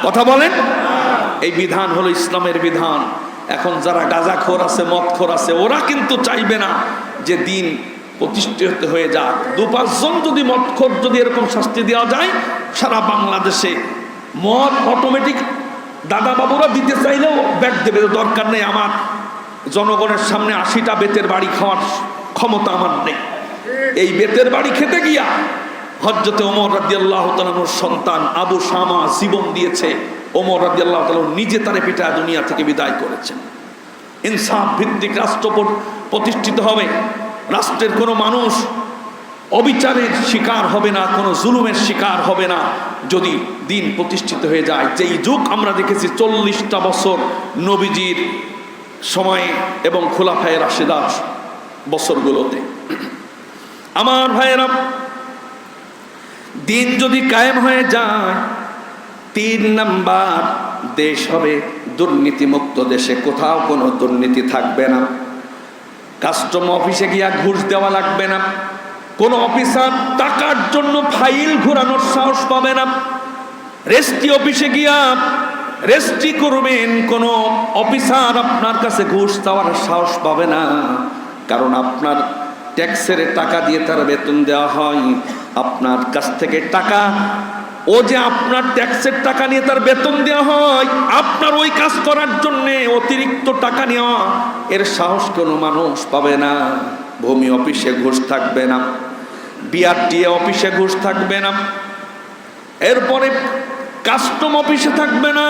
কথা বলেন। এই বিধান হলো ইসলামের বিধান। এখন যারা গাঁজাখোর আছে, মদখোর আছে, ওরা কিন্তু চাইবে না যে দিন প্রতিষ্ঠিত হয়ে যাক। 2-5 জন যদি মদখোর যদি এরকম শাস্তি দেওয়া যায়, সারা বাংলাদেশে মদ অটোমেটিক দাদা বাবুরা দিতে চাইলেও ব্যাট দেবে, দরকার নেই, আমার জনগণের সামনে 80টা বেতের বাড়ি খাওয়ার ক্ষমতা আমার নেই। এই বেতের বাড়ি খেতে গিয়া হযরতে ওমর রাদিয়াল্লাহু তাআলার সন্তান আবু শামা জীবন দিয়েছে। ওমর রাদিয়াল্লাহু তাআলা নিজে তারে পিটায় দুনিয়া থেকে বিদায় করেছেন। ইনসাফ ভিত্তিক রাষ্ট্র প্রতিষ্ঠিত হবে। রাষ্ট্রের কোনো মানুষ অবিচারের শিকার হবে না, কোনো জুলুমের শিকার হবে না। যদি দিন প্রতিষ্ঠিত হয়ে যায়। যেই যুগ আমরা দেখেছি 40টা বছর নবীজির সময়ে এবং খোলাফায়ে রাশিদার বছরগুলোতে। আমার ভাইয়েরা, দিন যদি কায়েম হয়ে যায়, 3 নাম্বার দেশ হবে দুর্নীতিমুক্ত দেশে। কোথাও কোনো দুর্নীতি থাকবে না। কাস্টম অফিসে গিয়া ঘুষ দেওয়া লাগবে না। কোন অফিসার টাকার জন্য ফাইল ঘোরানোর সাহস পাবে না। রেজিস্ট্রি অফিসে গিয়া রেজিস্ট্রি করবেন, কোন অফিসার আপনার কাছে ঘুষ দেওয়ার সাহস পাবে না। কারণ আপনার ট্যাক্সের টাকা দিয়ে তার বেতন দেওয়া হয়। আপনার কাছ থেকে টাকা, ও যে আপনার ট্যাক্সের টাকা নিয়ে তার বেতন দেওয়া হয়, আপনার ওই কাজ করার জন্য অতিরিক্ত টাকা নেওয়া, এর সাহস কোনো মানুষ পাবে না। ভূমি অফিসে ঘুষ থাকবে না, বিআরটিএ অফিসে ঘুষ থাকবে না, এরপরে কাস্টম অফিসে থাকবে না,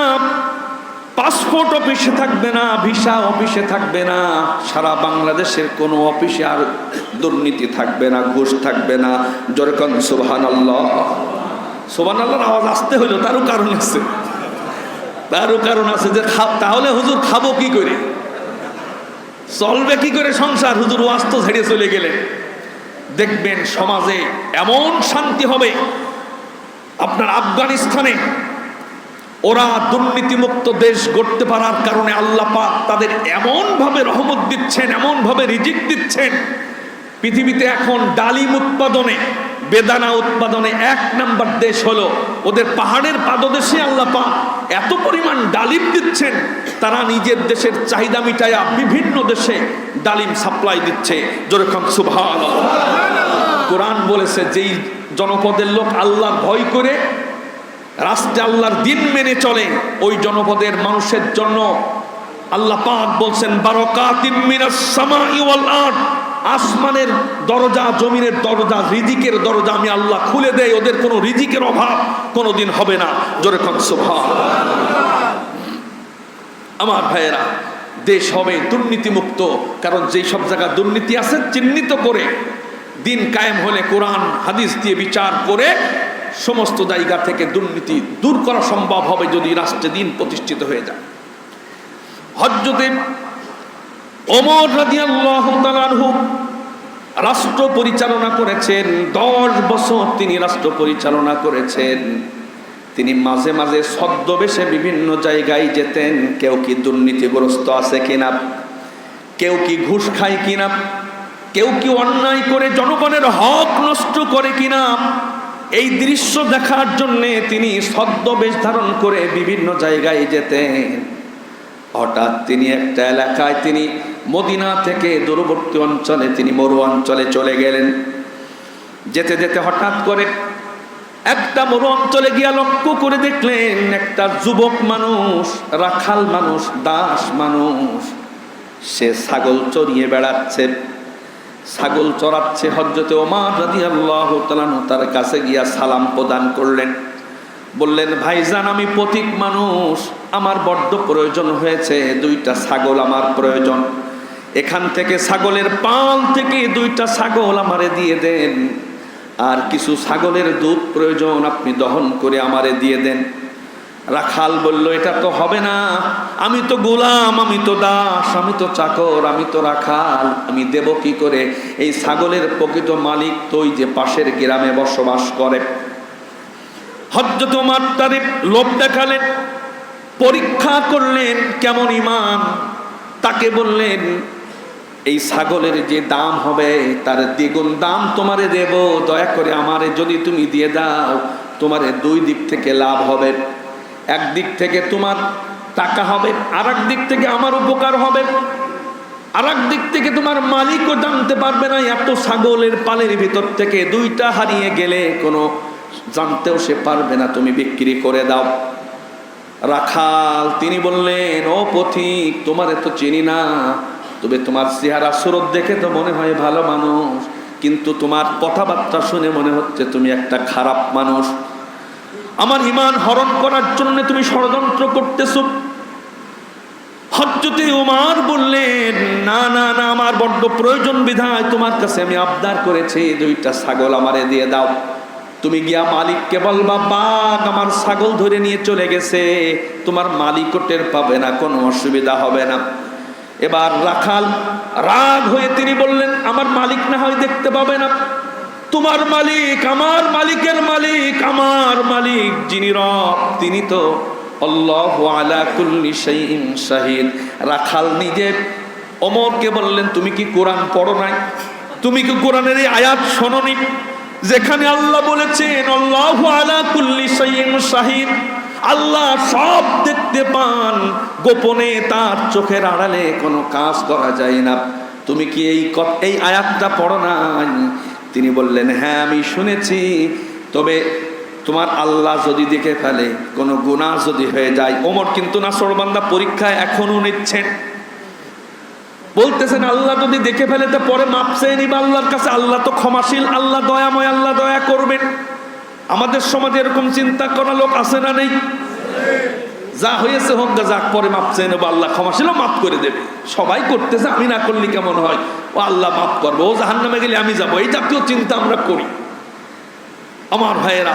পাসপোর্ট অফিসে থাকবে না, ভিসা অফিসে থাকবে না। সারা বাংলাদেশের কোনো অফিসে আর দুর্নীতি থাকবে না, ঘুষ থাকবে না। জোরে কোন সুবহানাল্লাহ। সুবহানাল্লাহর আওয়াজ আসতে হইলো, তারও কারণ আছে, তারও কারণ আছে যে তাহলে হুজুর খাবো কি করে, চলবে কি করে সংসার? হুজুর ওয়াজ তো ছেড়ে চলে গেলে দেখবেন সমাজে এমন শান্তি হবে। আপনার আফগানিস্তানে ওরা দুর্নীতিমুক্ত দেশ গড়তে পারার কারণে আল্লাহ পাক তাদের এমন ভাবে রহমত দিচ্ছেন, এমন ভাবে রিজিক দিচ্ছেন। পৃথিবীতে এখন ডালিম উৎপাদনে, বেদানা উৎপাদনে 1 নাম্বার দেশ হলো ওদের পাহাড়ের পাদদেশে। আল্লাহ পাক এত পরিমাণ ডালিম দিচ্ছেন, তারা নিজের দেশের চাহিদা মিটায়া বিভিন্ন দেশে ডালিম সাপ্লাই দিচ্ছে। যেরকম সুবহানাল্লাহ। কোরআন বলেছে যেই জনপদের লোক আল্লাহর ভয় করে রাষ্ট্রে আল্লাহর দিন মেনে চলে, ওই জনপদের মানুষের জন্য আল্লাহ পাক বলছেন বারাকাতিম মিনাস সামাই ওয়াল আরদ, আসমানের দরজা, জমিনের দরজা, রিজিকের দরজা আমি আল্লাহ খুলে দেই। ওদের কোনো রিজিকের অভাব কোনোদিন হবে না। জোরে কোন সুবহানাল্লাহ। আমার ভাইয়েরা, দেশ হবে দুর্নীতিমুক্ত। কারণ যেই সব জায়গায় দুর্নীতি আছে চিহ্নিত করে দিন কায়েম হলে কোরআন হাদিস দিয়ে বিচার করে সমস্ত জায়গা থেকে দুর্নীতি দূর করা সম্ভব হবে যদি রাষ্ট্রে দিন প্রতিষ্ঠিত হয়ে যায়। হযরতে ওমর রাদিয়াল্লাহু তাআলা আনহু রাষ্ট্র পরিচালনা করেছেন। 10 বছর তিনি রাষ্ট্র পরিচালনা করেছেন। তিনি মাঝে মাঝে ছদ্মবেশে বিভিন্ন জায়গায় যেতেন। কেউ কি দুর্নীতিগ্রস্ত আছে কিনা, কেউ কি ঘুষ খায় কিনা, কেউ কি অন্যায় করে জনগণের হক নষ্ট করে কিনা, এই দৃশ্য দেখার জন্য তিনি ছদ্মবেশ ধারণ করে বিভিন্ন জায়গায় যেতেন। হঠাৎ তিনি একটা এলাকায়, তিনি মদিনা থেকে দূরবর্তী অঞ্চলে, তিনি মরু অঞ্চলে চলে গেলেন। যেতে যেতে হঠাৎ করে একটা মরু অঞ্চলে গিয়া লক্ষ্য করে দেখলেন একটা যুবক মানুষ, রাখাল মানুষ, দাস মানুষ, সে ছাগল চড়িয়ে বেড়াচ্ছে, ছাগল চড়াচ্ছে। হযরতে ওমর রাদিয়াল্লাহু তাআলা তার কাছে গিয়া সালাম প্রদান করলেন। বললেন ভাইজান, আমি পথিক মানুষ, আমার বড্ড প্রয়োজন হয়েছে, 2টা ছাগল আমার প্রয়োজন। এখান থেকে ছাগলের পাল থেকে 2টা ছাগল আমারে দিয়ে দেন, আর কিছু ছাগলের দুধ প্রয়োজন, আপনি দহন করে আমারে দিয়ে দেন। রাখাল বলল এটা তো হবে না, আমি তো গোলাম, আমি তো দাস, আমি তো চাকর, আমি তো রাখাল, আমি দেব কি করে? এই ছাগলের প্রকৃত মালিক তো ওই যে পাশের গ্রামে বসবাস করে। হযরত ওমর তার লোভ দেখালেন, পরীক্ষা করলেন কেমন ঈমান। তাকে বললেন এই ছাগলের যে দাম হবে তার দ্বিগুণ দাম তোমারে দেব, দয়া করে আমারে যদি তুমি দিয়ে দাও, তোমারে 2 দিক থেকে লাভ হবে। একদিক থেকে তোমার টাকা হবে, আর এক দিক থেকে আমার উপকার হবে, আর এক দিক থেকে তোমার মালিকও জানতে পারবে না। এত ছাগলের পালের ভিতর থেকে 2টা হারিয়ে গেলে কোনো জানতেও সে পারবে না, তুমি বিক্রি করে দাও। রাখাল তিনি বললেন ও পথিক, তোমারে তো চিনি না, তবে তোমার চেহারা সুরত দেখে তো মনে হয় ভালো মানুষ, কিন্তু তোমার কথাবার্তা শুনে মনে হচ্ছে তুমি একটা খারাপ মানুষ। আমার ঈমান হরণ করার জন্য তুমি ষড়যন্ত্র করতেছো। হযরতে ওমর বললেন না না না, আমার বড্ড প্রয়োজন বিধায় তোমার কাছে আমি আবদার করেছি, 2টা ছাগল আমারে দিয়ে দাও। তুমি গিয়া মালিককে বলবা বাঘ আমার ছাগল ধরে নিয়ে চলে গেছে, তোমার মালিকও টের পাবে না, কোনো অসুবিধা হবে না। এবার রাখাল রাগ হয়ে তিনি বললেন আমার মালিক না হয় দেখতে পাবে না, তোমার মালিক আমার মালিকের মালিক, আমার মালিক যিনি রব তিনি তো আল্লাহু আলা কুল্লি শাইইন শাহিদ। রাখাল নিজে ওমরকে বললেন তুমি কি কোরআন পড়ো নাই? তুমি কি কোরআনের এই আয়াত শোনোনি যেখানে আল্লাহ বলেছেন আল্লাহু আলা কুল্লি শাইইন শাহিদ, আল্লাহ সব দেখতে পান, গোপনে তার চোখের আড়ালে কোনো কাজ করা যায় না। তুমি কি এই আয়াতটা পড়ো নাই? তিনি বললেন হ্যাঁ আমি শুনেছি, তবে তোমার আল্লাহ যদি দেখে ফেলে, কোনো গুনাহ যদি হয়ে যায়। ওমর কিন্তু নাছরবান্দা পরীক্ষায় এখনো নিচ্ছেন, বলতেছেন আল্লাহ যদি দেখে ফেলে তা পরে মাপ চেয়ে নিবা আল্লাহর কাছে, আল্লাহ তো ক্ষমাশীল, আল্লাহ দয়াময়, আল্লাহ দয়া করবেন। আমাদের সমাজে এরকম চিন্তা করা লোক আছে না নেই? যা হয়েছে হোক গা, যাক পরে মাপ চেয়ে নেবো, আল্লাহ ক্ষমাশীল, মাফ করে দেবে। সবাই করতেছে, আমি না করলে কেমন হয়, ও আল্লাহ মাফ করবো, ও জাহান্নামে গেলে আমি যাবো, এই জাতীয় চিন্তা আমরা করি। আমার ভাইয়েরা,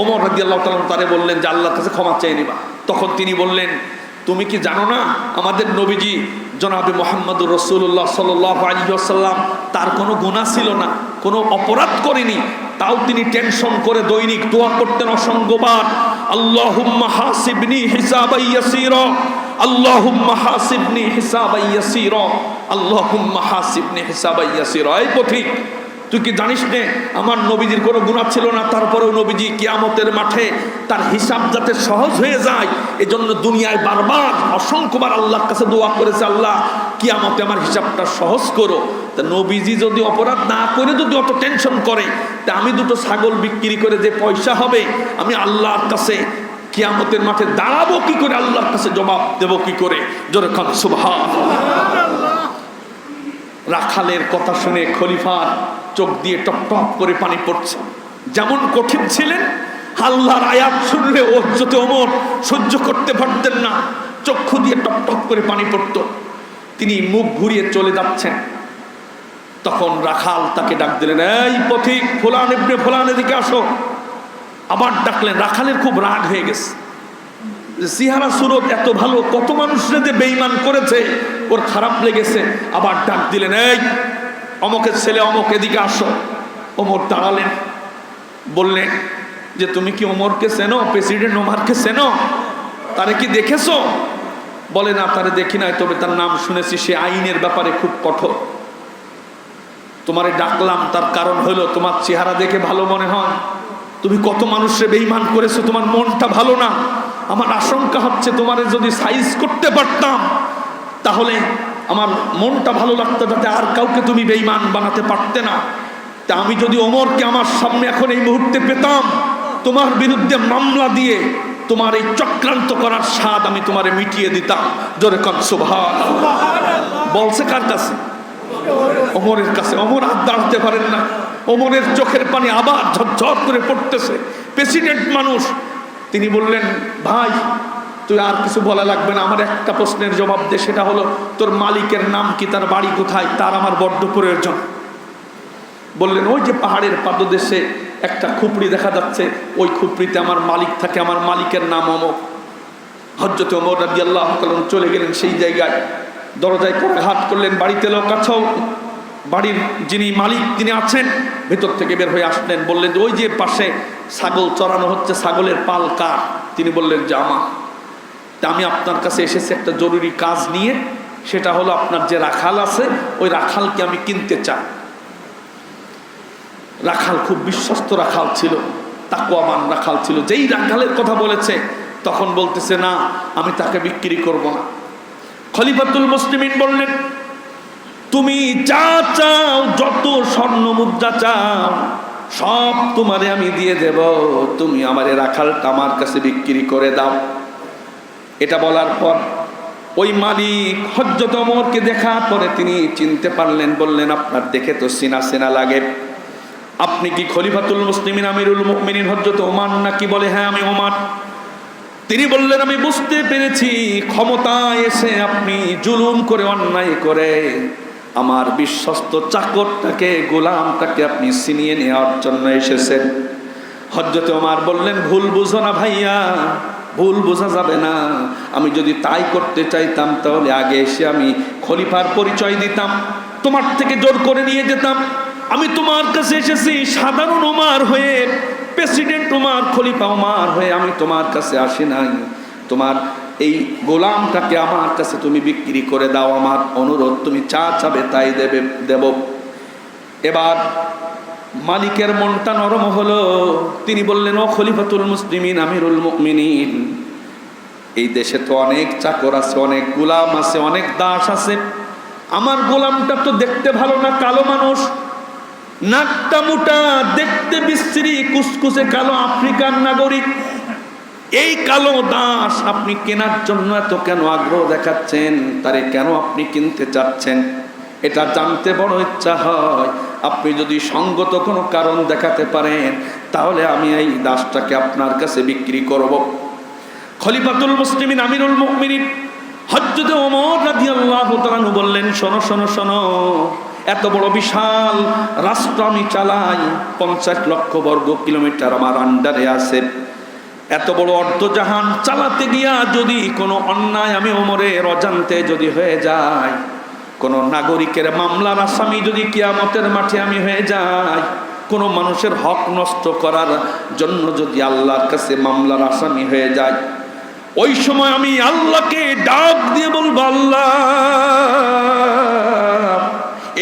ওমর রাদিয়াল্লাহু তাআলা তারে বললেন যে আল্লাহর কাছে ক্ষমা চেয়ে নিবা। তখন তিনি বললেন তুমি কি জানো না আমাদের নবীজি জনাবে মুহাম্মদুর রাসূলুল্লাহ সাল্লাল্লাহু আলাইহি ওয়াসাল্লাম, তার কোনো গুনাহ ছিল না, কোনো অপরাধ করেনি, তাও তিনি টেনশন করে দৈনিক দোয়া করতেন অসংখ্যবার, আল্লাহুম্মা হাসিবনি হিসাবান ইয়াসীরা, আল্লাহুম্মা হাসিবনি হিসাবান ইয়াসীরা, আল্লাহুম্মা হাসিবনি হিসাবান ইয়াসীরা। এই পথিক, তুই কি জানিস নে আমার নবীজির কোনো গুনাহ ছিল না, তারপরেও নবীজি কিয়ামতের মাঠে তার হিসাব যাতে সহজ হয়ে যায় এজন্য দুনিয়ায় বারবার অসংখ্যবার আল্লাহর কাছে দোয়া করেছে, আল্লাহ কিয়ামতে আমার হিসাবটা সহজ করো। তা নবীজি যদি অপরাধ না করে যদি অত টেনশন করে, তা আমি দুটো ছাগল বিক্রি করে যে পয়সা হবে আমি আল্লাহর কাছে কিয়ামতের মাঠে দাঁড়াবো কি করে, আল্লাহর কাছে জবাব দেব কি করে? জোরে খান সুবহানাল্লাহ। রাখালের কথা শুনে খলিফার চোখ দিয়ে টপ টপ করে পানি পড়ছে। যেমন কঠিন ছিলেন, আল্লাহর আয়াত শুনলে ওমর সহ্য করতে পারতেন না, চক্ষু দিয়ে টপ টপ করে পানি পড়তো। তিনি মুখ ঘুরিয়ে চলে যাচ্ছেন, তখন রাখাল তাকে ডাক দিলেন, এই পথিক ফুলান ইবনে ফুলান এদিকে আসো। আবার ডাকলেন। রাখালের খুব রাগ হয়ে গেছে, চেহারা সুরত এত ভালো, কত মানুষরা যে বেঈমান করেছে, ওর খারাপ লেগেছে। আবার ডাক দিলেন, এই অমকের ছেলে অমক এদিকে আসো। ওমর দাঁড়ালেন, বললেন যে তুমি কি ওমরকে চেনো, প্রেসিডেন্ট ওমরকে চেনো, তারে কি দেখেছো? বলে না তারে দেখি নাই, তবে তার নাম শুনেছি, সে আইনের ব্যাপারে খুব কঠোর। তোমারে ডাকলাম তার কারণ হলো তোমার চেহারা দেখে ভালো মনে হয়, তুমি কত মানুষে বেঈমান করেছো, তোমার মনটা ভালো না। আমার আশঙ্কা হচ্ছে তোমারে যদি সাইজ করতে পারতাম তাহলে আমার মনটা ভালো লাগতো, যাতে আর কাউকে তুমি বেঈমান বানাতে পারতে না। তা আমি যদি ওমরকে আমার সামনে এখন এই মুহূর্তে পেতাম, তোমার বিরুদ্ধে মামলা দিয়ে তোমার এই চক্রান্ত করার স্বাদ আমি তোমারে মিটিয়ে দিতাম। জোরে কান সুবহানাল্লাহ। বলছে কার কাছে? ওমরের কাছে। ওমর আর দাঁড়াতে পারেন না, ওমরের চোখের পানি আবার ঝরঝর করে পড়তেছে। প্রেসিডেন্ট মানুষ, তিনি বললেন, ভাই তুই আর কিছু বলা লাগবে না, আমার একটা প্রশ্নের জবাব দে, সেটা হলো তোর মালিকের নাম কি, তার বাড়ি কোথায়, তার আমার বড্ড প্রয়োজন। বললেন, ওই যে পাহাড়ের পাদদেশে একটা খুপড়ি দেখা যাচ্ছে, ওই খুপড়িতে আমার মালিক থাকে, আমার মালিকের নাম অমক। হযরত ওমর রাদিয়াল্লাহু তাআলা চলে গেলেন সেই জায়গায়, দরজায় করাঘাত করলেন, বাড়িতে লোক আছো? বাড়ির যিনি মালিক তিনি আছেন? ভেতর থেকে বের হয়ে আসলেন, বললেন যে ওই যে পাশে ছাগল চড়ানো হচ্ছে, ছাগলের পাল কার? তিনি বললেন যে আমার। তা আমি আপনার কাছে এসেছি একটা জরুরি কাজ নিয়ে, সেটা হলো আপনার যে রাখাল আছে ওই রাখালকে আমি কিনতে চাই। রাখাল খুব বিশ্বস্ত রাখাল ছিল, তাকওয়াবান রাখাল ছিল। যেই রাখালের কথা বলেছে তখন বলতেছে, না আমি তাকে বিক্রি করব না। খলিফাতুল মুসলিমিন বললেন, তুমি যা চাও, যত স্বর্ণ মুদ্রা চাও সব তোমারে আমি দিয়ে দেব, তুমি আমারে রাখালটা আমার কাছে বিক্রি করে দাও। এটা বলার পর ওই মালিক হযরত ওমরকে দেখার পরে তিনি চিনতে পারলেন, বললেন, আপনার দেখে তো চেনা চেনা লাগে, আপনি কি খলিফাতুল মুসলিমিন আমিরুল মুমিনিন হযরত ওমর নাকি? বলে, হ্যাঁ আমি ওমর। তিনি বললেন, আমি বুঝতে পেরেছি ক্ষমতায় এসে আপনি জুলুম করে, অন্যায় করে আমার বিশ্বস্ত চাকরটাকে, গোলামটাকে আপনি ছিনিয়ে নেওয়ার জন্য এসেছেন। হযরত ওমর বললেন, ভুল বুঝো না ভাইয়া, ভুল বোঝা যাবে না। আমি যদি তাই করতে চাইতাম তাহলে আগে এসে আমি খলিফার পরিচয় দিতাম, তোমার থেকে জোর করে নিয়ে যেতাম। আমি তোমার কাছে এসেছি সাধারণ ওমর হয়ে, প্রেসিডেন্ট ওমর, খলিফা ওমর হয়ে আমি তোমার কাছে আসি নাই। তোমার এই গোলামটাকে আমার কাছে তুমি বিক্রি করে দাও, আমার অনুরোধ, তুমি যা চাবে তাই দেব। এবার মালিকের মনটা নরম হলো। তিনি বললেন, ও খলিফাতুল মুসলিমিন, আমিরুল মুমিনিন, এই দেশে তো অনেক চাকর আছে, অনেক গোলাম আছে, অনেক দাস আছে। আমার গোলামটা তো দেখতে ভালো না, কালো মানুষ, নাকটা মোটা, দেখতে বিশ্রী, কুচকুচে কালো আফ্রিকান নাগরিক। এই কালো দাস আপনি কেনার জন্য এত কেন আগ্রহ দেখাচ্ছেন? তারে কেন আপনি কিনতে চাচ্ছেন? এটা জানতে বড় ইচ্ছা হয়। আপনি যদি সঙ্গত কোনো কারণ দেখাতে পারেন তাহলে আমি এই দাসটাকে আপনার কাছে বিক্রি করব। খলিফাতুল মুসলিমিন আমিরুল মুমিনিন হযরত ওমর রাদিয়াল্লাহু তাআলা আনহু বললেন, শোনো শোনো শোনো, এত বড় বিশাল রাষ্ট্র আমি চালাই, 50 লক্ষ বর্গ কিলোমিটার আমার আন্ডারে আছে। এত বড় অর্ধজাহান চালাতে গিয়া যদি কোনো অন্যায় আমি ওমরের অজান্তে যদি হয়ে যায়, কোনো নাগরিকের মামলার আসামি যদি কিয়ামতের মাঠে আমি হয়ে যাই, কোনো মানুষের হক নষ্ট করার জন্য যদি আল্লাহর কাছে মামলার আসামি হয়ে যায়, ওই সময় আমি আল্লাহকে ডাক দিয়ে বলবো, আল্লাহ,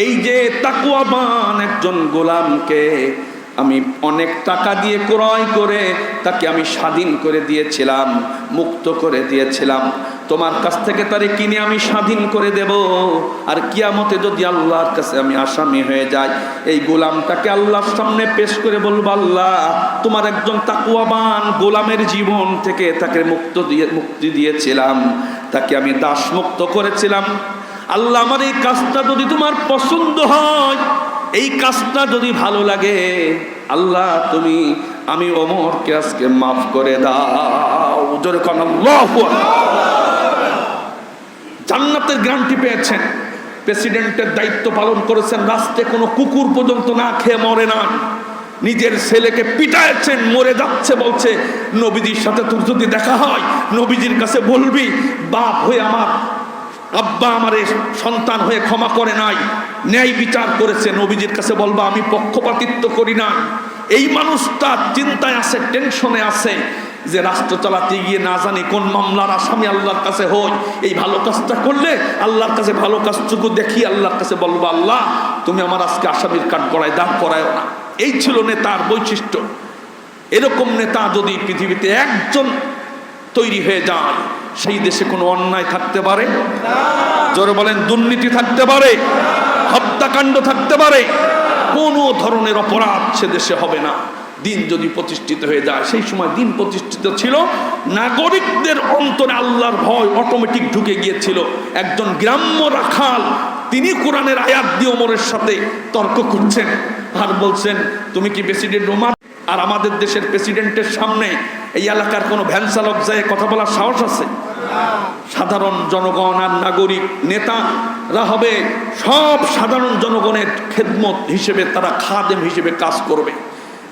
এই যে তাকওয়াবান একজন গোলামকে আমি অনেক টাকা দিয়ে ক্রয় করে তাকে আমি স্বাধীন করে দিয়েছিলাম, মুক্ত করে দিয়েছিলাম, তোমার কাছ থেকে তারে কিনে আমি স্বাধীন করে দেব। আর কিয়ামতে যদি আল্লাহর কাছে আমি আসামি হয়ে যাই, এই গোলামটাকে আল্লাহর সামনে পেশ করে বলবো, আল্লাহ, তোমার একজন তাকওয়াবান গোলামের জীবন থেকে তাকে মুক্তি দিয়েছিলাম, তাকে আমি দাস মুক্ত করেছিলাম। আল্লাহ, আমার এই কাজটা যদি তোমার পছন্দ হয়, এই কাজটা যদি ভালো লাগে, আল্লাহ, তুমি আমি ওমরকে আজকে মাফ করে দাও। জোরে কোন আল্লাহু আকবার। জান্নাতের গ্যারান্টি পেয়েছেন, প্রেসিডেন্টের দায়িত্ব পালন করেছেন, রাস্তায় কোনো কুকুর পর্যন্ত না খেয়ে মরে না, নিজের ছেলেকে পিটাইছেন, মরে যাচ্ছে, বলছে, নবীজির সাথে তোর যদি দেখা হয় নবীজির কাছে বলবি, বাপ হয়ে আমার আব্বা আমারে সন্তান হয়ে ক্ষমা করে নাই, ন্যায় বিচার করেছে, নবীজির কাছে বলবা আমি পক্ষপাতিত্ব করি না। এই মানুষটা চিন্তায় আছে, টেনশনে আছে যে রাষ্ট্র চালাতে গিয়ে না জানি কোন মামলার আসামি আল্লাহর কাছে হই। এই ভালো কাজটা করলে আল্লাহর কাছে ভালো কাজটুকু দেখি আল্লাহর কাছে বলবো, আল্লাহ, তুমি আমার আজকে আসামির কাঠ গড়ায় দাঁড় করায়ও না। এই ছিল নেতার বৈশিষ্ট্য। এরকম নেতা যদি পৃথিবীতে একজন তৈরি হয়ে যায়, সেই দেশে কোনো অন্যায় থাকতে পারে? জোরে বলেন, দুর্নীতি থাকতে পারে? হত্যাকাণ্ড থাকতে পারে? কোনো ধরনের অপরাধ সে দেশে হবে না। দিন যদি প্রতিষ্ঠিত হয়ে যায়, সেই সময় দিন প্রতিষ্ঠিত ছিল, নাগরিকদের অন্তরে আল্লাহর ভয় অটোমেটিক ঢুকে গিয়েছিল। একজন গ্রাম্য রাখাল, তিনি কোরআনের আয়াত দিয়ে ওমরের সাথে তর্ক করছেন আর বলছেন, তুমি কি প্রেসিডেন্ট ওমর? আর আমাদের দেশের প্রেসিডেন্টের সামনে এই এলাকার কোনো ভ্যান চালক যায় কথা বলার সাহস আছে? সাধারণ জনগণ আর নাগরিক নেতারা হবে সব সাধারণ জনগণের খেদমত হিসেবে, তারা খাদেম হিসেবে কাজ করবে।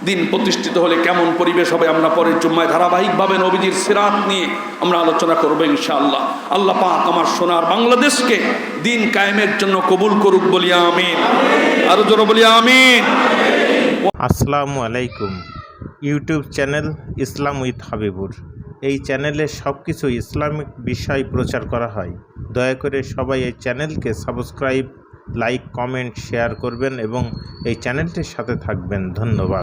দিন প্রতিষ্ঠিত হলে কেমন পরিবেশ হবে আমরা পরের জুম্মায় ধারাবাহিকভাবে নবীজির সিরাত নিয়ে আমরা আলোচনা করব ইনশাআল্লাহ। আল্লাহ পাক আমার সোনার বাংলাদেশকে দিন কায়েমের জন্য কবুল করুক, বলি আমিন। আরো জোরে বলি আমিন। আসসালামু আলাইকুম। YouTube channel Islam with Habibur, এই চ্যানেলে সব কিছু ইসলামিক বিষয় প্রচার করা হয়। দয়া করে সবাই এই চ্যানেলকে সাবস্ক্রাইব, লাইক, কমেন্ট, শেয়ার করবেন এবং এই চ্যানেলটির সাথে থাকবেন। ধন্যবাদ।